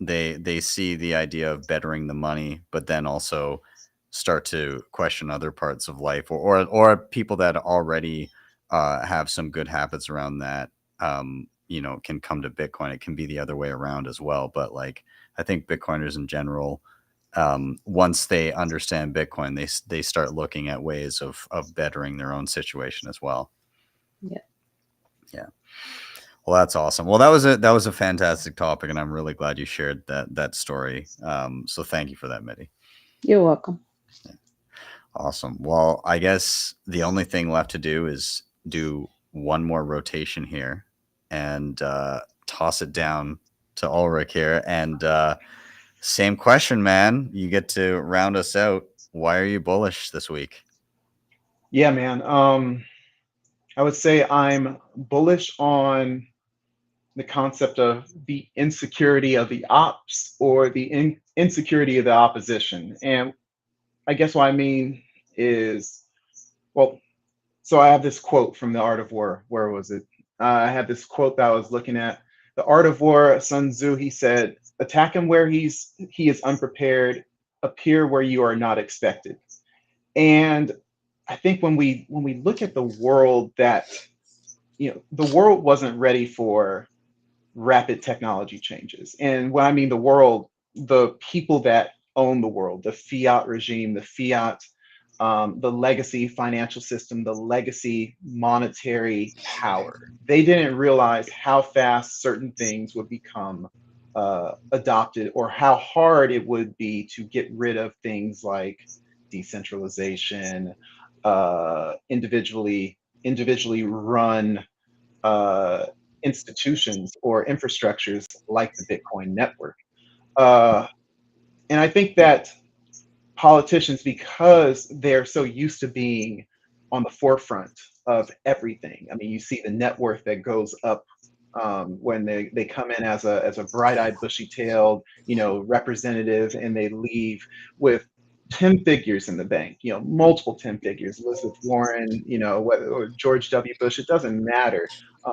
they see the idea of bettering the money, but then also start to question other parts of life, or people that already have some good habits around that can come to Bitcoin. It can be the other way around as well, but like I think Bitcoiners in general, once they understand Bitcoin, they start looking at ways of bettering their own situation as well. Yeah. Yeah. Well, that's awesome. Well, that was a fantastic topic, and I'm really glad you shared that story. So thank you for that, Midy. You're welcome. Yeah. Awesome. Well, I guess the only thing left to do is do one more rotation here and toss it down to Ulric here. And same question, man. You get to round us out. Why are you bullish this week? Yeah, man. I would say I'm bullish on the concept of the insecurity of the ops, or the insecurity of the opposition. And I guess what I mean is, well, so I have this quote from The Art of War. Where was it? I had this quote that I was looking at. The Art of War, Sun Tzu, he said, attack him where he is unprepared, appear where you are not expected. And I think when we look at the world, that the world wasn't ready for rapid technology changes. And when I mean the world, the people that own the world, the fiat regime, the fiat, the legacy financial system, the legacy monetary power, they didn't realize how fast certain things would become adopted, or how hard it would be to get rid of things like decentralization, individually run institutions or infrastructures like the Bitcoin network. And I think that politicians, because they're so used to being on the forefront of everything. I mean, you see the net worth that goes up when they come in as a bright-eyed, bushy-tailed, representative, and they leave with 10 figures in the bank, multiple 10 figures. Elizabeth Warren, or George W. Bush, it doesn't matter.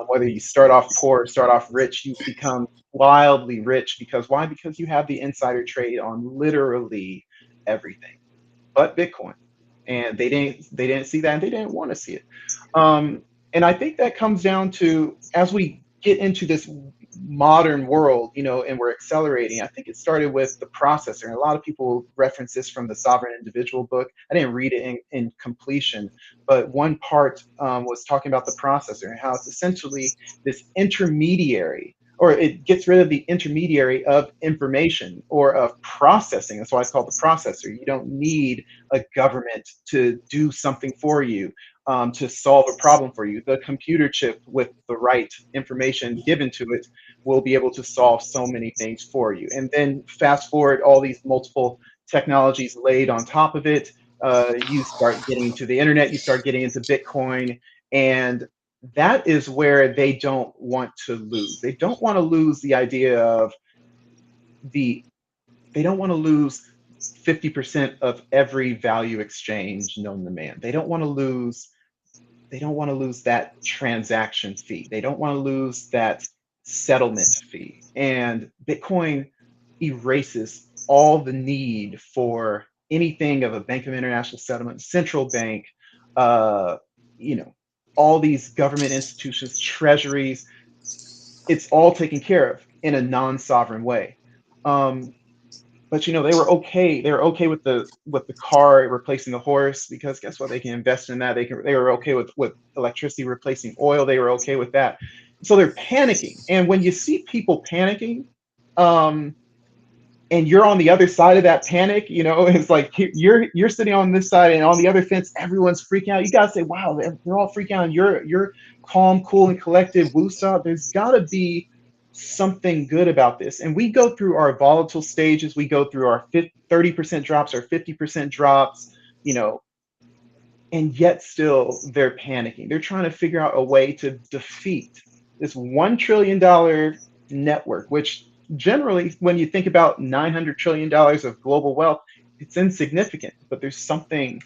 Whether you start off poor, start off rich, you become wildly rich. Because why? Because you have the insider trade on literally everything but Bitcoin. And they didn't see that, and they didn't want to see it. And I think that comes down to, as we get into this modern world, and we're accelerating. I think it started with the processor, and a lot of people reference this from the Sovereign Individual book. I didn't read it in completion, but one part was talking about the processor and how it's essentially this intermediary, or it gets rid of the intermediary of information or of processing. That's why it's called the processor. You don't need a government to do something for you, to solve a problem for you. The computer chip with the right information given to it will be able to solve so many things for you. And then fast forward, all these multiple technologies laid on top of it, you start getting into the internet, you start getting into Bitcoin, and that is where they don't want to lose. They don't want to lose the idea of they don't want to lose 50% of every value exchange known to man. They don't want to lose that transaction fee. They don't want to lose that settlement fee. And Bitcoin erases all the need for anything of a Bank of International Settlement, central bank, all these government institutions, treasuries. It's all taken care of in a non-sovereign way. But they were okay. They were okay with the car replacing the horse, because guess what? They can invest in that. They were okay with electricity replacing oil. They were okay with that. So they're panicking. And when you see people panicking, and you're on the other side of that panic, it's like you're sitting on this side, and on the other fence, everyone's freaking out. You gotta say, wow, they're all freaking out. And you're calm, cool, and collected. Woosah. There's gotta be something good about this. And we go through our volatile stages. We go through our 30% drops, our 50% drops, and yet still they're panicking. They're trying to figure out a way to defeat this $1 trillion network, which generally, when you think about $900 trillion of global wealth, it's insignificant, but there's something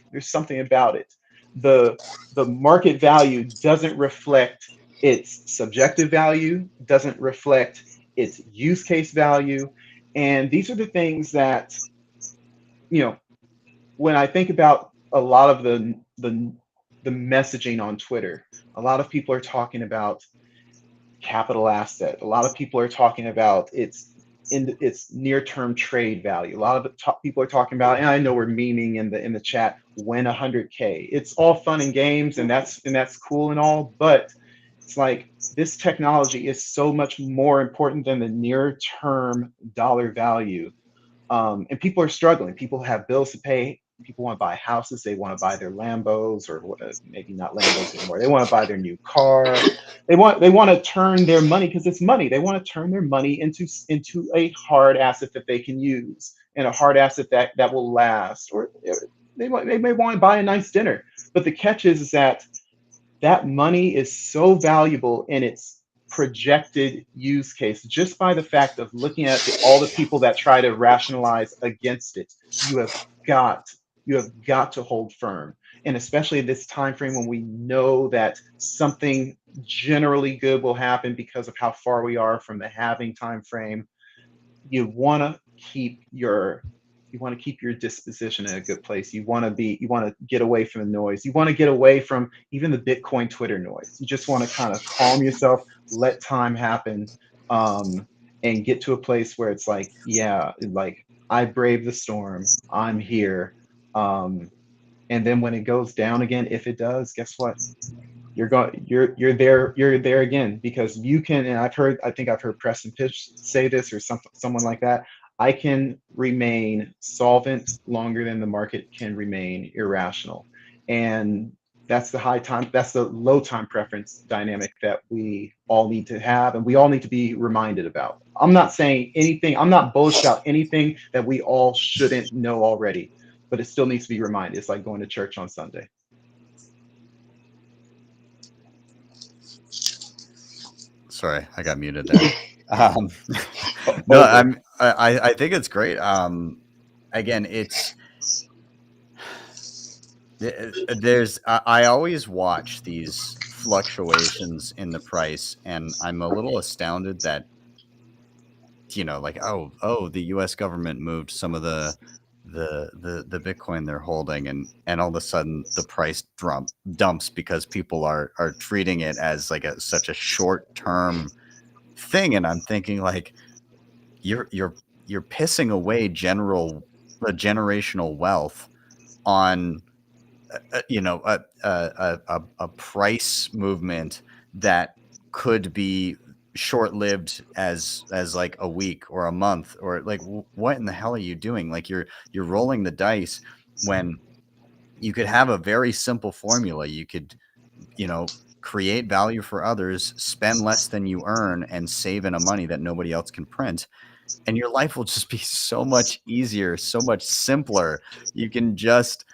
about it. The market value doesn't reflect its subjective value, doesn't reflect its use case value. And these are the things that, when I think about a lot of the messaging on Twitter, a lot of people are talking about capital asset. A lot of people are talking about its near-term trade value. A lot of people are talking about, and I know we're memeing in the chat, when 100K. It's all fun and games, and that's cool and all, but it's like, this technology is so much more important than the near-term dollar value. And people are struggling. People have bills to pay. People want to buy houses. They want to buy their Lambos, or maybe not Lambos anymore. They want to buy their new car. They want to turn their money, because it's money. They want to turn their money into a hard asset that they can use, and a hard asset that will last. Or they may want to buy a nice dinner. But the catch is that money is so valuable in its projected use case, just by the fact of looking at all the people that try to rationalize against it. You have got to hold firm. And especially this time frame, when we know that something generally good will happen because of how far we are from the halving time frame, you want to keep your disposition in a good place. You want to get away from the noise. You want to get away from even the Bitcoin Twitter noise. You just want to kind of calm yourself, let time happen, and get to a place where it's like, yeah, like I braved the storm, I'm here. And then when it goes down again, if it does, guess what? You're there again, because you can, and I think I've heard Preston Pitch say this, or someone like that. I can remain solvent longer than the market can remain irrational. And that's the low time preference dynamic that we all need to have, and we all need to be reminded about. I'm not saying anything, I'm not bullish about anything that we all shouldn't know already, but it still needs to be reminded. It's like going to church on Sunday. Sorry, I got muted there. No, I think it's great. Again, I always watch these fluctuations in the price, and I'm a little astounded that, like, oh, the U.S. government moved some of the Bitcoin they're holding, and all of a sudden the price dumps because people are treating it as like such a short term thing. And I'm thinking, like, you're pissing away generational wealth on a price movement that could be short-lived as like a week or a month, or like, what in the hell are you doing? Like, you're rolling the dice when you could have a very simple formula. You could create value for others, spend less than you earn, and save in a money that nobody else can print, and your life will just be so much easier, so much simpler. You can just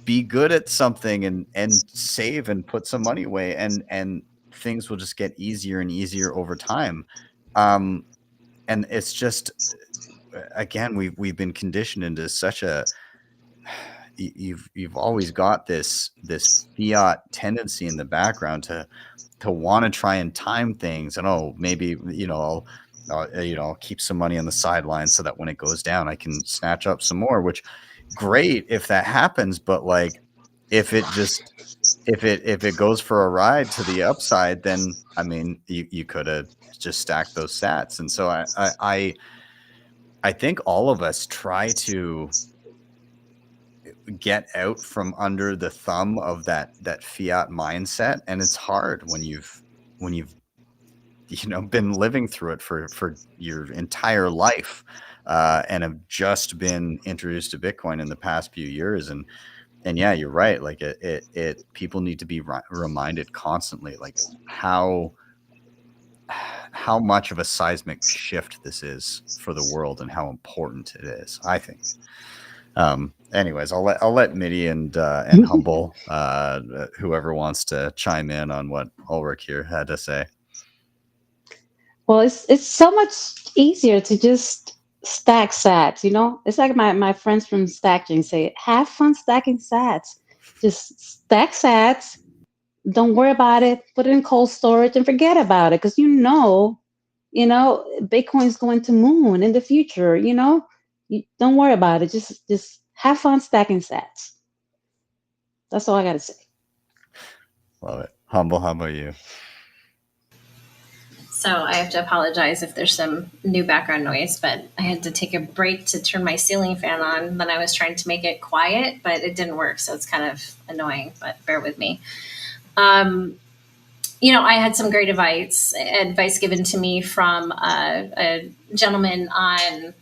be good at something and save and put some money away, and things will just get easier and easier over time. And it's just, again, we've been conditioned into such a, you've always got this fiat tendency in the background to want to try and time things, and maybe I'll keep some money on the sidelines so that when it goes down I can snatch up some more, which great if that happens, but like, if it goes for a ride to the upside, then I mean, you could have just stacked those sats. And so I think all of us try to get out from under the thumb of that fiat mindset, and it's hard when you've been living through it for your entire life, and have just been introduced to Bitcoin in the past few years. And yeah, you're right. Like, it people need to be reminded constantly, like, how much of a seismic shift this is for the world and how important it is, I think. Anyways, I'll let Midy and Humble, whoever wants to chime in on what Ulric here had to say. Well, it's so much easier to just stack sats. It's like my friends from Stackchain say, have fun stacking sats. Just stack sats. Don't worry about it. Put it in cold storage and forget about it, because Bitcoin's going to moon in the future. You don't worry about it. Just have fun stacking sats. That's all I got to say. Love it. Humble, how about you? So I have to apologize if there's some new background noise, but I had to take a break to turn my ceiling fan on. Then I was trying to make it quiet, but it didn't work. So it's kind of annoying, but bear with me. I had some great advice given to me from a gentleman on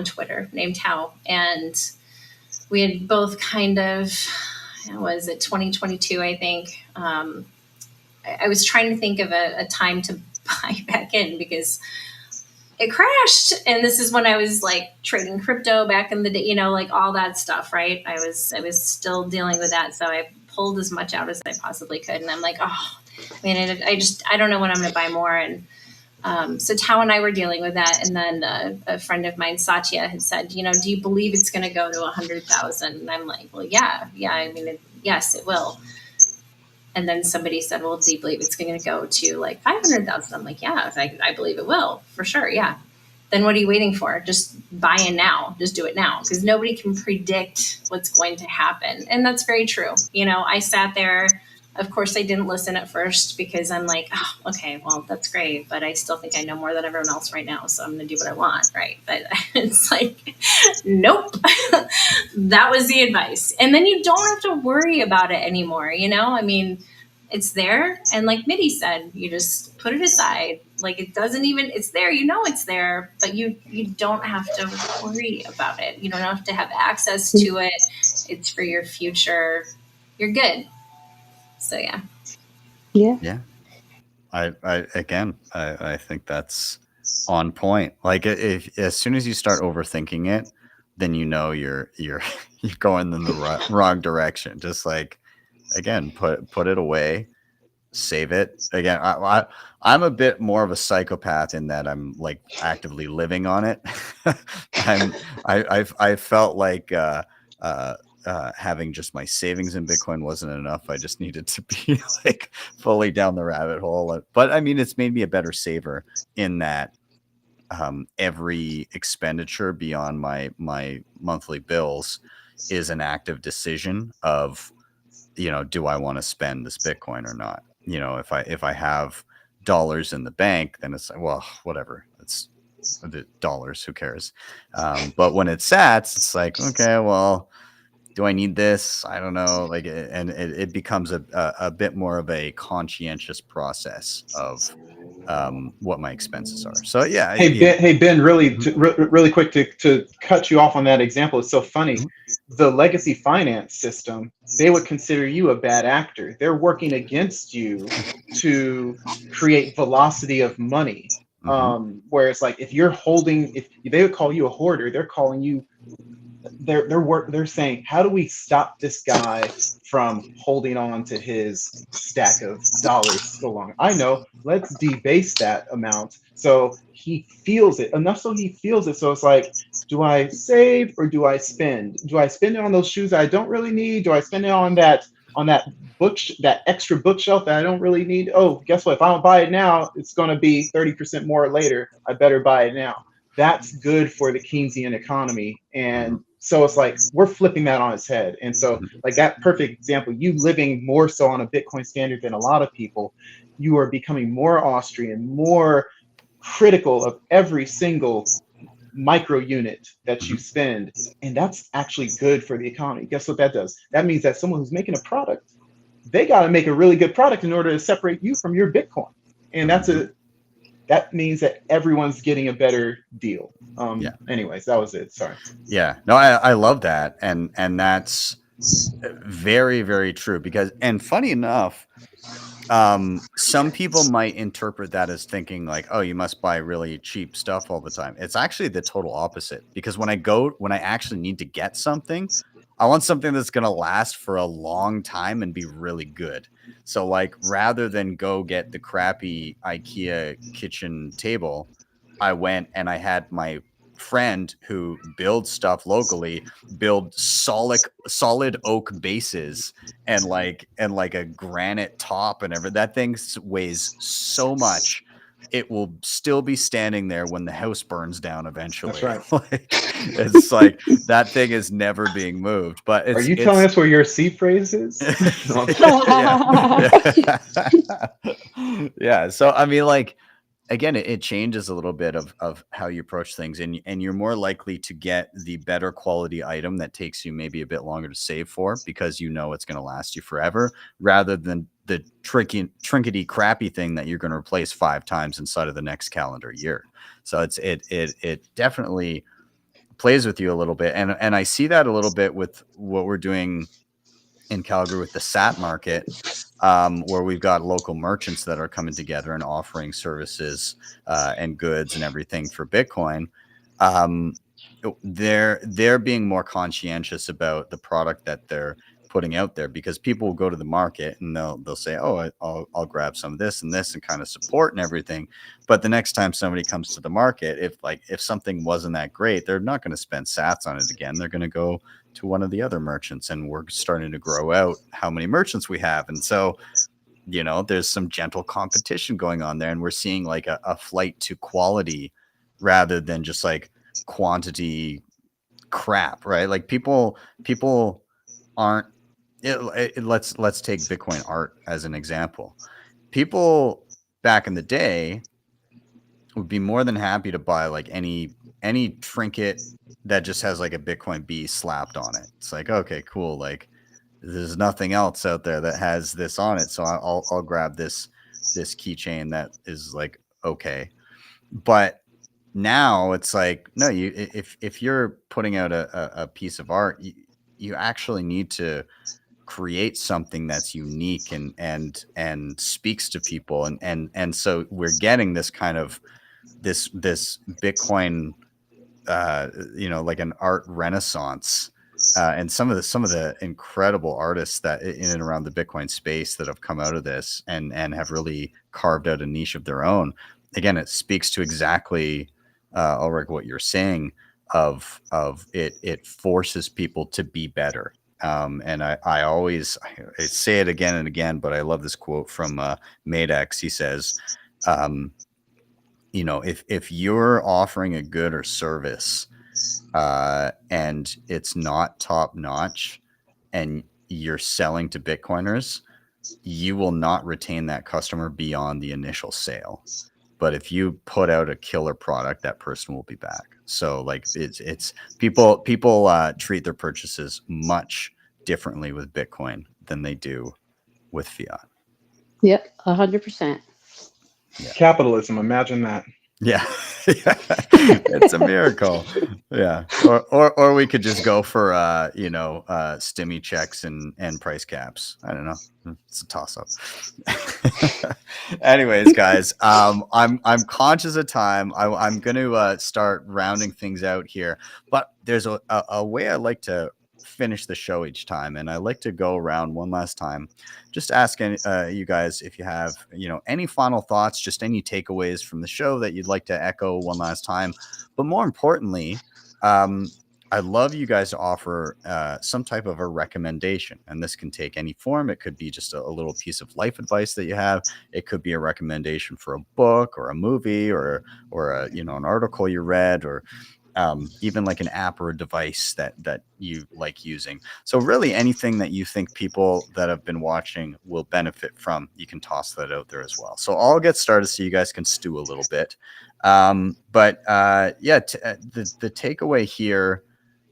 Twitter named Hao. And we had both kind of, was it 2022, I think, I was trying to think of a time to buy back in, because it crashed. And this is when I was like trading crypto back in the day, like all that stuff, right? I was still dealing with that. So I pulled as much out as I possibly could. And I'm like, oh man, I don't know when I'm going to buy more. And so Tao and I were dealing with that. And then a friend of mine, Satya, had said, do you believe it's going to go to 100,000? And I'm like, well, yeah. I mean, yes, it will. And then somebody said, well, do you believe it's going to go to like 500,000? I'm like, yeah, I believe it will, for sure. Yeah. Then what are you waiting for? Just buy in now. Just do it now, because nobody can predict what's going to happen. And that's very true. I sat there Of course, I didn't listen at first because I'm like, oh, okay, well, that's great, but I still think I know more than everyone else right now, so I'm going to do what I want, right? But it's like, nope, that was the advice. And then you don't have to worry about it anymore, you know? I mean, it's there, and like Midy said, you just put it aside. Like it doesn't even, it's there, you know it's there, but you don't have to worry about it. You don't have to have access to it. It's for your future. You're good. So yeah. Yeah. Yeah. I think that's on point. Like if as soon as you start overthinking it, then you know you're you're going in the wrong direction. Just like, again, put it away, save it. Again, I'm a bit more of a psychopath in that I'm like actively living on it. I felt like having just my savings in Bitcoin wasn't enough. I just needed to be like fully down the rabbit hole. But I mean, it's made me a better saver in that every expenditure beyond my monthly bills is an active decision of, you know, do I want to spend this Bitcoin or not? You know, if I have dollars in the bank, then it's like, well, whatever. It's the dollars, who cares? But when it's sats, it's like, okay, well, do I need this? I don't know. Like, and it becomes a bit more of a conscientious process of what my expenses are. So yeah. Hey Ben, really really quick to cut you off on that example. It's so funny. The legacy finance system, they would consider you a bad actor. They're working against you to create velocity of money. Where it's like, if you're holding, if they would call you a hoarder, they're calling you, they're saying, how do we stop this guy from holding on to his stack of dollars so long? I know, let's debase that amount so he feels it enough, so he feels it. So it's like, do I save or do I spend? Do I spend it on those shoes I don't really need? Do I spend it on that book, that extra bookshelf that I don't really need? Oh, guess what? If I don't buy it now, it's going to be 30% more later. I better buy it now. That's good for the Keynesian economy. And so it's like, we're flipping that on its head. And so like that perfect example, you living more so on a Bitcoin standard than a lot of people, you are becoming more Austrian, more critical of every single micro unit that you spend. And that's actually good for the economy. Guess what that does? That means that someone who's making a product, they got to make a really good product in order to separate you from your Bitcoin. And that means that everyone's getting a better deal. Anyways, that was it. Sorry. Yeah, no, I love that. And that's very, very true, because, and funny enough, some people might interpret that as thinking like, oh, you must buy really cheap stuff all the time. It's actually the total opposite, because when I actually need to get something, I want something that's going to last for a long time and be really good. So like, rather than go get the crappy IKEA kitchen table, I went and I had my friend who builds stuff locally build solid oak bases and like a granite top and everything. That thing weighs so much, it will still be standing there when the house burns down eventually. That's right. Like, it's like that thing is never being moved. But are you telling us where your C phrase is? Yeah. So I mean, like, again, it changes a little bit of how you approach things, and you're more likely to get the better quality item that takes you maybe a bit longer to save for, because you know it's going to last you forever, rather than the trinkety crappy thing that you're going to replace 5 times inside of the next calendar year. So it definitely plays with you a little bit, and I see that a little bit with what we're doing in Calgary with the SAT market, where we've got local merchants that are coming together and offering services and goods and everything for Bitcoin. They're being more conscientious about the product that they're putting out there, because people will go to the market and they'll say, oh, I'll grab some of this and this and kind of support and everything. But the next time somebody comes to the market, if something wasn't that great, they're not going to spend sats on it again. They're going to go to one of the other merchants, and we're starting to grow out how many merchants we have. And so, you know, there's some gentle competition going on there, and we're seeing like a flight to quality rather than just like quantity crap, right? Like people aren't let's take Bitcoin art as an example. People back in the day would be more than happy to buy like any trinket that just has like a Bitcoin B slapped on it. It's like, okay, cool. Like there's nothing else out there that has this on it, so I'll grab this keychain that is like okay. But now it's like, no, if you're putting out a piece of art, you actually need to create something that's unique and speaks to people, and so we're getting this kind of this Bitcoin, like an art renaissance, and some of the incredible artists that in and around the Bitcoin space that have come out of this and have really carved out a niche of their own. Again, it speaks to exactly, Ulric, what you're saying of it forces people to be better. And I always say it again and again, but I love this quote from Midy. He says, if you're offering a good or service and it's not top notch and you're selling to Bitcoiners, you will not retain that customer beyond the initial sale. But if you put out a killer product, that person will be back. So like it's people treat their purchases much differently with Bitcoin than they do with fiat. Yep, 100%. Yeah. Capitalism, imagine that. Yeah. It's a miracle. Yeah. Or we could just go for stimmy checks and price caps. I don't know. It's a toss up. Anyways, guys, I'm conscious of time. I'm going to start rounding things out here, but there's a way I like to finish the show each time, and I like to go around one last time, just asking you guys if you have any final thoughts, just any takeaways from the show that you'd like to echo one last time. But more importantly, I'd love you guys to offer some type of a recommendation, and this can take any form. It could be just a little piece of life advice that you have. It could be a recommendation for a book or a movie or a, an article you read, or even like an app or a device that you like using. So really anything that you think people that have been watching will benefit from, you can toss that out there as well. So I'll get started so you guys can stew a little bit. The takeaway here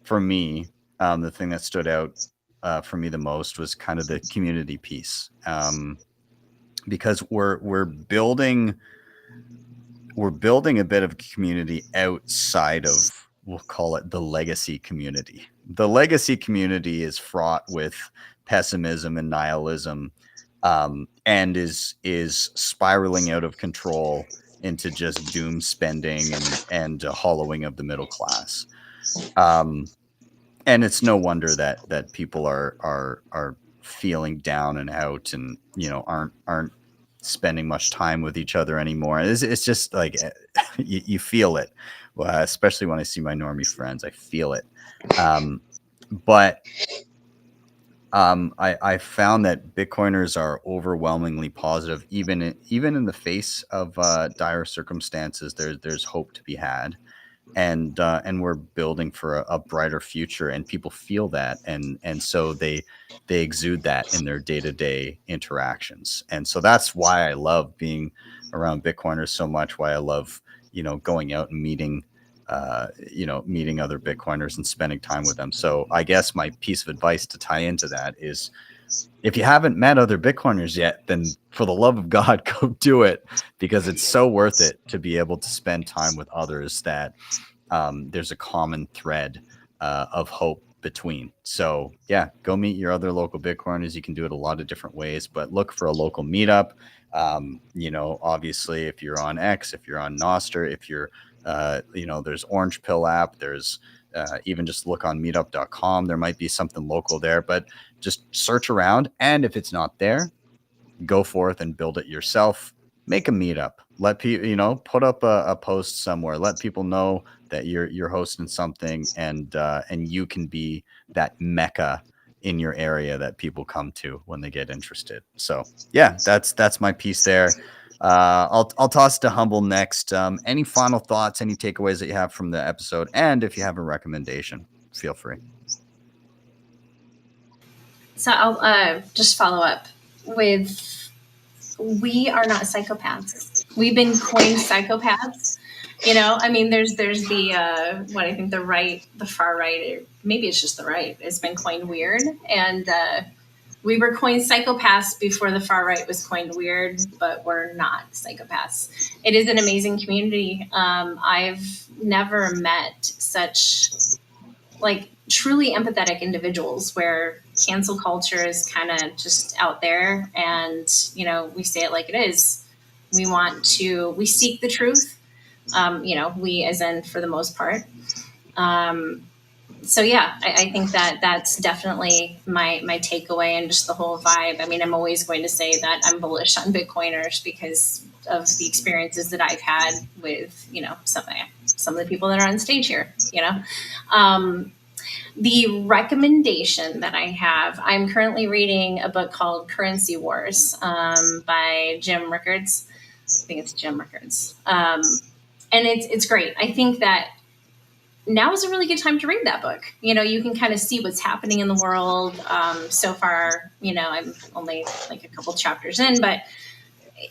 for me, the thing that stood out for me the most was kind of the community piece, because we're building a bit of a community outside of, we'll call it the legacy community. The legacy community is fraught with pessimism and nihilism, and is spiraling out of control into just doom spending and a hollowing of the middle class. And it's no wonder that people are feeling down and out, and aren't spending much time with each other anymore. It's just like you feel it, especially when I see my normie friends. I feel it. I found that Bitcoiners are overwhelmingly positive, even in the face of dire circumstances. There's hope to be had, and we're building for a brighter future, and people feel that, and so they exude that in their day-to-day interactions. And so that's why I love being around Bitcoiners so much, why I love going out and meeting other Bitcoiners and spending time with them. So I guess my piece of advice to tie into that is, if you haven't met other Bitcoiners yet, then for the love of God, go do it, because it's so worth it to be able to spend time with others that there's a common thread of hope between. So yeah, go meet your other local Bitcoiners. You can do it a lot of different ways, but look for a local meetup. Obviously if you're on X, if you're on Nostr, if you're there's Orange Pill app, there's even just look on meetup.com. There might be something local there, but just search around. And if it's not there, go forth and build it yourself. Make a meetup. Let people, put up a post somewhere. Let people know that you're hosting something, and you can be that mecca in your area that people come to when they get interested. So yeah, that's my piece there. I'll toss to Humble next. Any final thoughts, any takeaways that you have from the episode? And if you have a recommendation, feel free. So I'll just follow up with, we are not psychopaths. We've been coined psychopaths. You know, I mean, there's the what I think the far right, or maybe it's just the right, has been coined weird, and we were coined psychopaths before the far right was coined weird, but we're not psychopaths. It is an amazing community. I've never met such like truly empathetic individuals where cancel culture is kind of just out there, and you know, we say it like it is. We seek the truth. You know, we as in for the most part. So yeah, I think that that's definitely my takeaway and just the whole vibe. I mean, I'm always going to say that I'm bullish on Bitcoiners because of the experiences that I've had with, you know, some of the people that are on stage here, you know. The recommendation that I have, I'm currently reading a book called Currency Wars by Jim Rickards. I think it's Jim Rickards. And it's great. I think that now is a really good time to read that book. You know, you can kind of see what's happening in the world. So far, you know, I'm only like a couple chapters in, but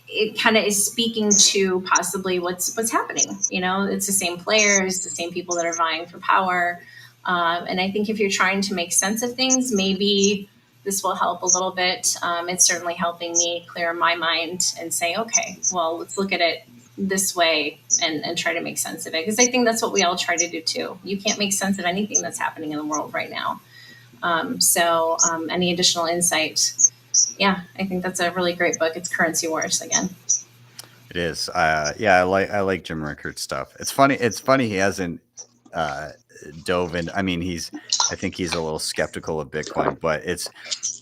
it kind of is speaking to possibly what's happening. You know, it's the same players, the same people that are vying for power. And I think if you're trying to make sense of things, maybe this will help a little bit. It's certainly helping me clear my mind and say, okay, well, let's look at it this way and try to make sense of it. Because I think that's what we all try to do too. You can't make sense of anything that's happening in the world right now. So any additional insight? Yeah, I think that's a really great book. It's Currency Wars again. It is. Yeah, I like Jim Rickards stuff. It's funny he hasn't dove in. I mean, I think he's a little skeptical of Bitcoin, but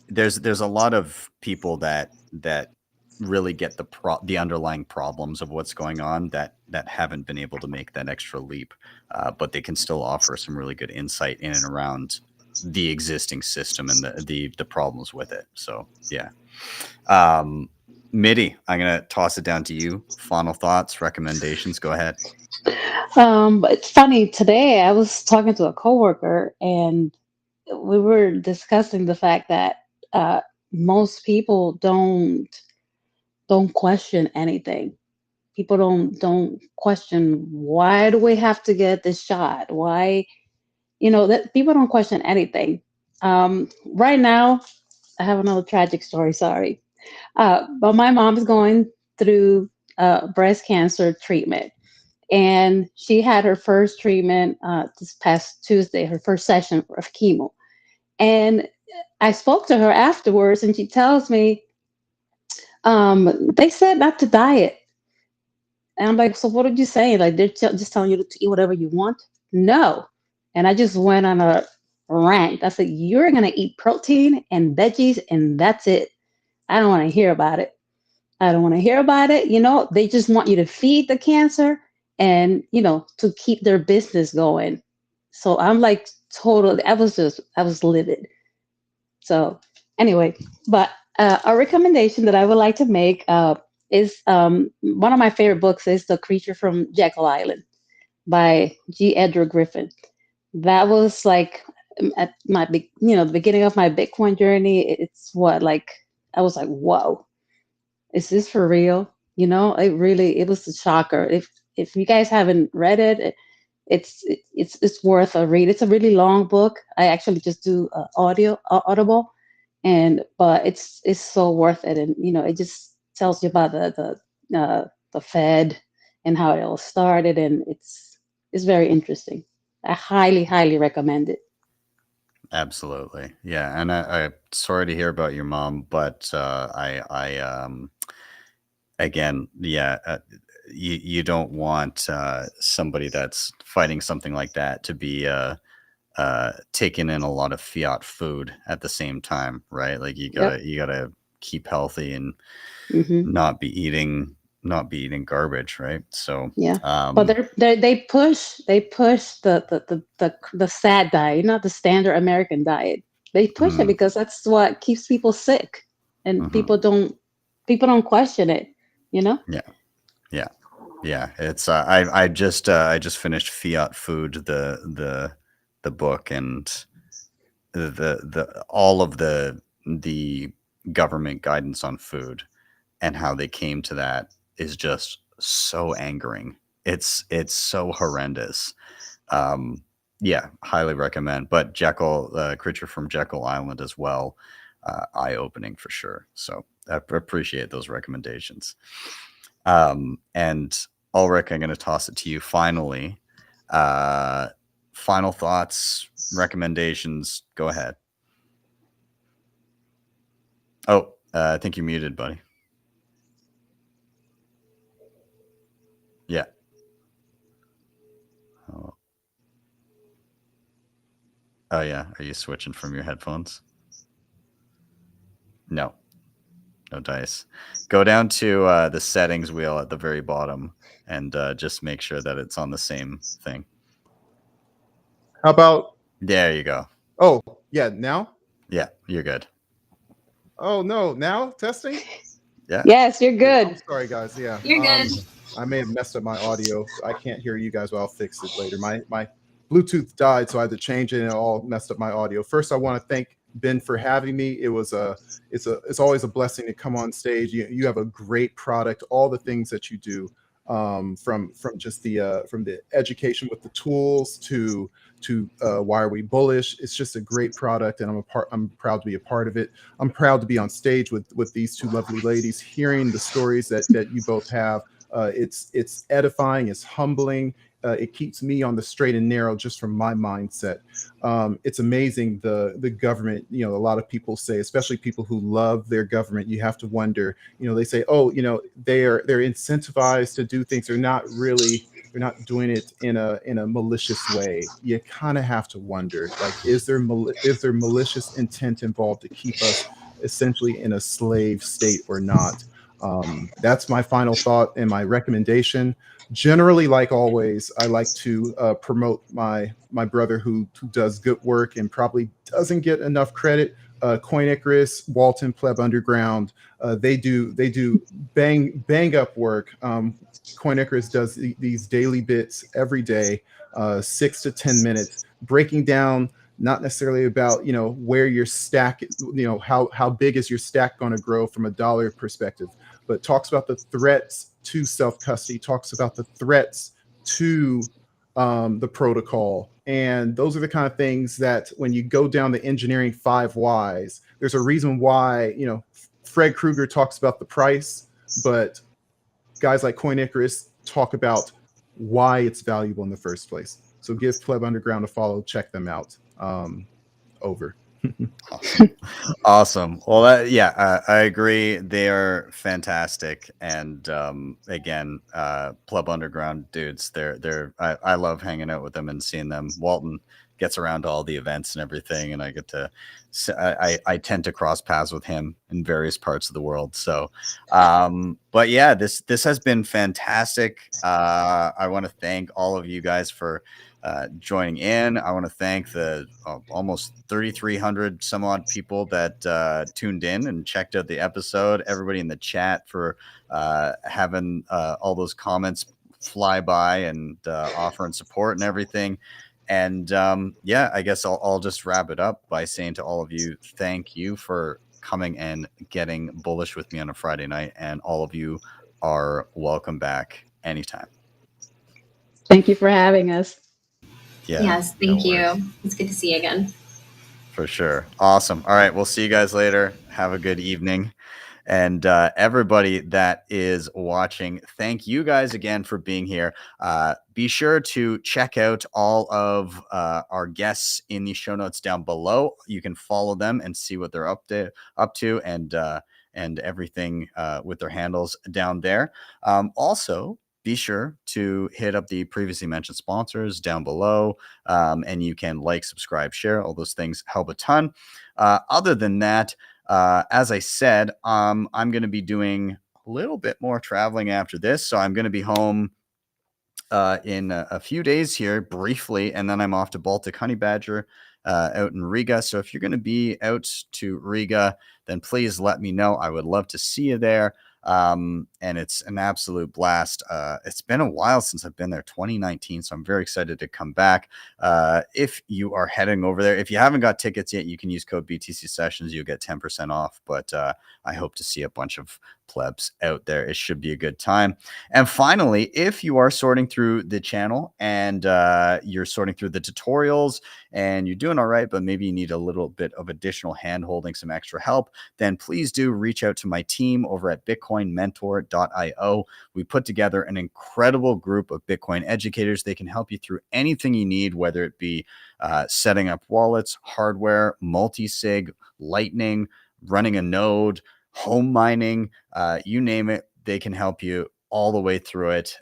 there's a lot of people that really get the underlying problems of what's going on that haven't been able to make that extra leap, but they can still offer some really good insight in and around the existing system and the problems with it. So yeah. Midy, I'm gonna toss it down to you. Final thoughts, recommendations. Go ahead. But it's funny, today I was talking to a coworker and we were discussing the fact that most people don't question anything. People don't question, why do we have to get this shot? Why, you know, that people don't question anything. Right now, I have another tragic story. Sorry, but my mom's going through breast cancer treatment, and she had her first treatment this past Tuesday, her first session of chemo. And I spoke to her afterwards, and she tells me, they said not to diet. And I'm like, so what did you say? Like, they're just telling you to eat whatever you want? No. And I just went on a rant. I said, you're going to eat protein and veggies, and that's it. I don't want to hear about it. I don't want to hear about it. You know, they just want you to feed the cancer and, you know, to keep their business going. So I'm like, totally, I was livid. So anyway, but a recommendation that I would like to make is one of my favorite books is The Creature from Jekyll Island by G. Edgar Griffin. That was like at my the beginning of my Bitcoin journey. It's what, like, I was like, whoa, is this for real? You know, it was a shocker. If you guys haven't read it, it's worth a read. It's a really long book. I actually just do Audible, but it's so worth it. And you know, it just tells you about the Fed and how it all started, and it's very interesting. I highly recommend it. Absolutely. Yeah. And I'm sorry to hear about your mom, but again, yeah, you don't want somebody that's fighting something like that to be taking in a lot of fiat food at the same time, right? Like you gotta keep healthy and not be eating garbage, right? So yeah, but they push the sad diet, not the standard American diet. They push it because that's what keeps people sick, and people don't question it, you know. Yeah. It's I just finished Fiat Food, the book, and the all of the the government guidance on food and how they came to that is just so angering. It's so horrendous. Yeah, highly recommend. But Jekyll, Creature from Jekyll Island as well, eye-opening for sure. So I appreciate those recommendations. And Ulric, I'm going to toss it to you finally. Final thoughts, recommendations. Go ahead. Oh, I think you're muted, buddy. Yeah. Oh, yeah. Are you switching from your headphones? No. No dice. Go down to the settings wheel at the very bottom and just make sure that it's on the same thing. How about? There you go. Oh, yeah. Now? Yeah, you're good. Oh, no. Now? Testing? Yeah. Yes, you're good. I'm sorry, guys. Yeah. You're good. I may have messed up my audio. I can't hear you guys, but I'll fix it later. My Bluetooth died, so I had to change it, and it all messed up my audio. First, I want to thank Ben for having me. It's always a blessing to come on stage. You have a great product. All the things that you do, from just from the education with the tools to why are we bullish? It's just a great product, and I'm proud to be a part of it. I'm proud to be on stage with these two lovely ladies, hearing the stories that you both have. It's edifying, it's humbling. It keeps me on the straight and narrow just from my mindset. It's amazing the government, a lot of people say, especially people who love their government, you have to wonder, they say, oh, they're incentivized to do things. They're not doing it in a malicious way. You kind of have to wonder, like, is there malicious intent involved to keep us essentially in a slave state or not? That's my final thought and my recommendation. Generally, like always, I like to promote my brother who does good work and probably doesn't get enough credit. Coin Icarus, Walton, Pleb Underground, they do bang up work. Coin Icarus does these daily bits every day, 6 to 10 minutes, breaking down not necessarily about where your stack, how big is your stack going to grow from a dollar perspective, but talks about the threats to self-custody, talks about the threats to the protocol. And those are the kind of things that when you go down the engineering 5 whys, there's a reason why, Fred Krueger talks about the price, but guys like Coin Icarus talk about why it's valuable in the first place. So give Pleb Underground a follow, check them out. Over. Awesome. Well, I agree. They are fantastic. And again, Pleb Underground dudes, I love hanging out with them and seeing them. Walton gets around to all the events and everything, and I get to I tend to cross paths with him in various parts of the world. So but yeah, this has been fantastic. I want to thank all of you guys for joining in. I want to thank the almost 3,300 some odd people that tuned in and checked out the episode. Everybody in the chat for having all those comments fly by and offering support and everything. And yeah, I guess I'll just wrap it up by saying to all of you, thank you for coming and getting bullish with me on a Friday night. And all of you are welcome back anytime. Thank you for having us. Yeah, yes, thank you. It's good to see you again. For sure. Awesome. All right. We'll see you guys later. Have a good evening. And everybody that is watching, thank you guys again for being here. Be sure to check out all of our guests in the show notes down below. You can follow them and see what they're up to and everything with their handles down there. Also, be sure to hit up the previously mentioned sponsors down below, and you can like, subscribe, share. All those things help a ton. Other than that, as I said, I'm going to be doing a little bit more traveling after this. So I'm going to be home in a few days here briefly, and then I'm off to Baltic Honey Badger out in Riga. So if you're going to be out to Riga, then please let me know. I would love to see you there. And it's an absolute blast. It's been a while since I've been there, 2019, so I'm very excited to come back. If you are heading over there, if you haven't got tickets yet, you can use code BTC Sessions. You'll get 10% off, but I hope to see a bunch of plebs out there. It should be a good time. And finally, if you are sorting through the channel and you're sorting through the tutorials and you're doing all right, but maybe you need a little bit of additional hand holding, some extra help, then please do reach out to my team over at bitcoinmentor.io. We put together an incredible group of Bitcoin educators. They can help you through anything you need, whether it be setting up wallets, hardware, multisig, lightning, running a node, home mining, you name it, they can help you all the way through it.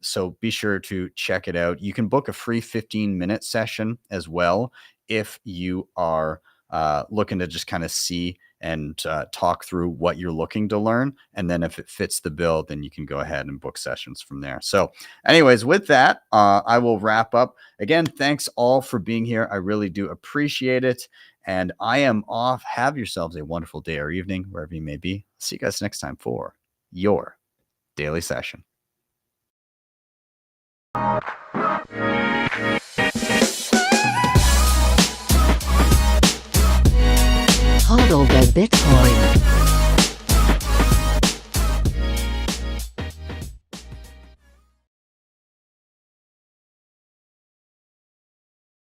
So be sure to check it out. You can book a free 15-minute session as well if you are looking to just kind of see and talk through what you're looking to learn. And then if it fits the bill, then you can go ahead and book sessions from there. So anyways, with that, I will wrap up. Again, thanks all for being here. I really do appreciate it. And I am off. Have yourselves a wonderful day or evening, wherever you may be. See you guys next time for your daily session. HODL the Bitcoin.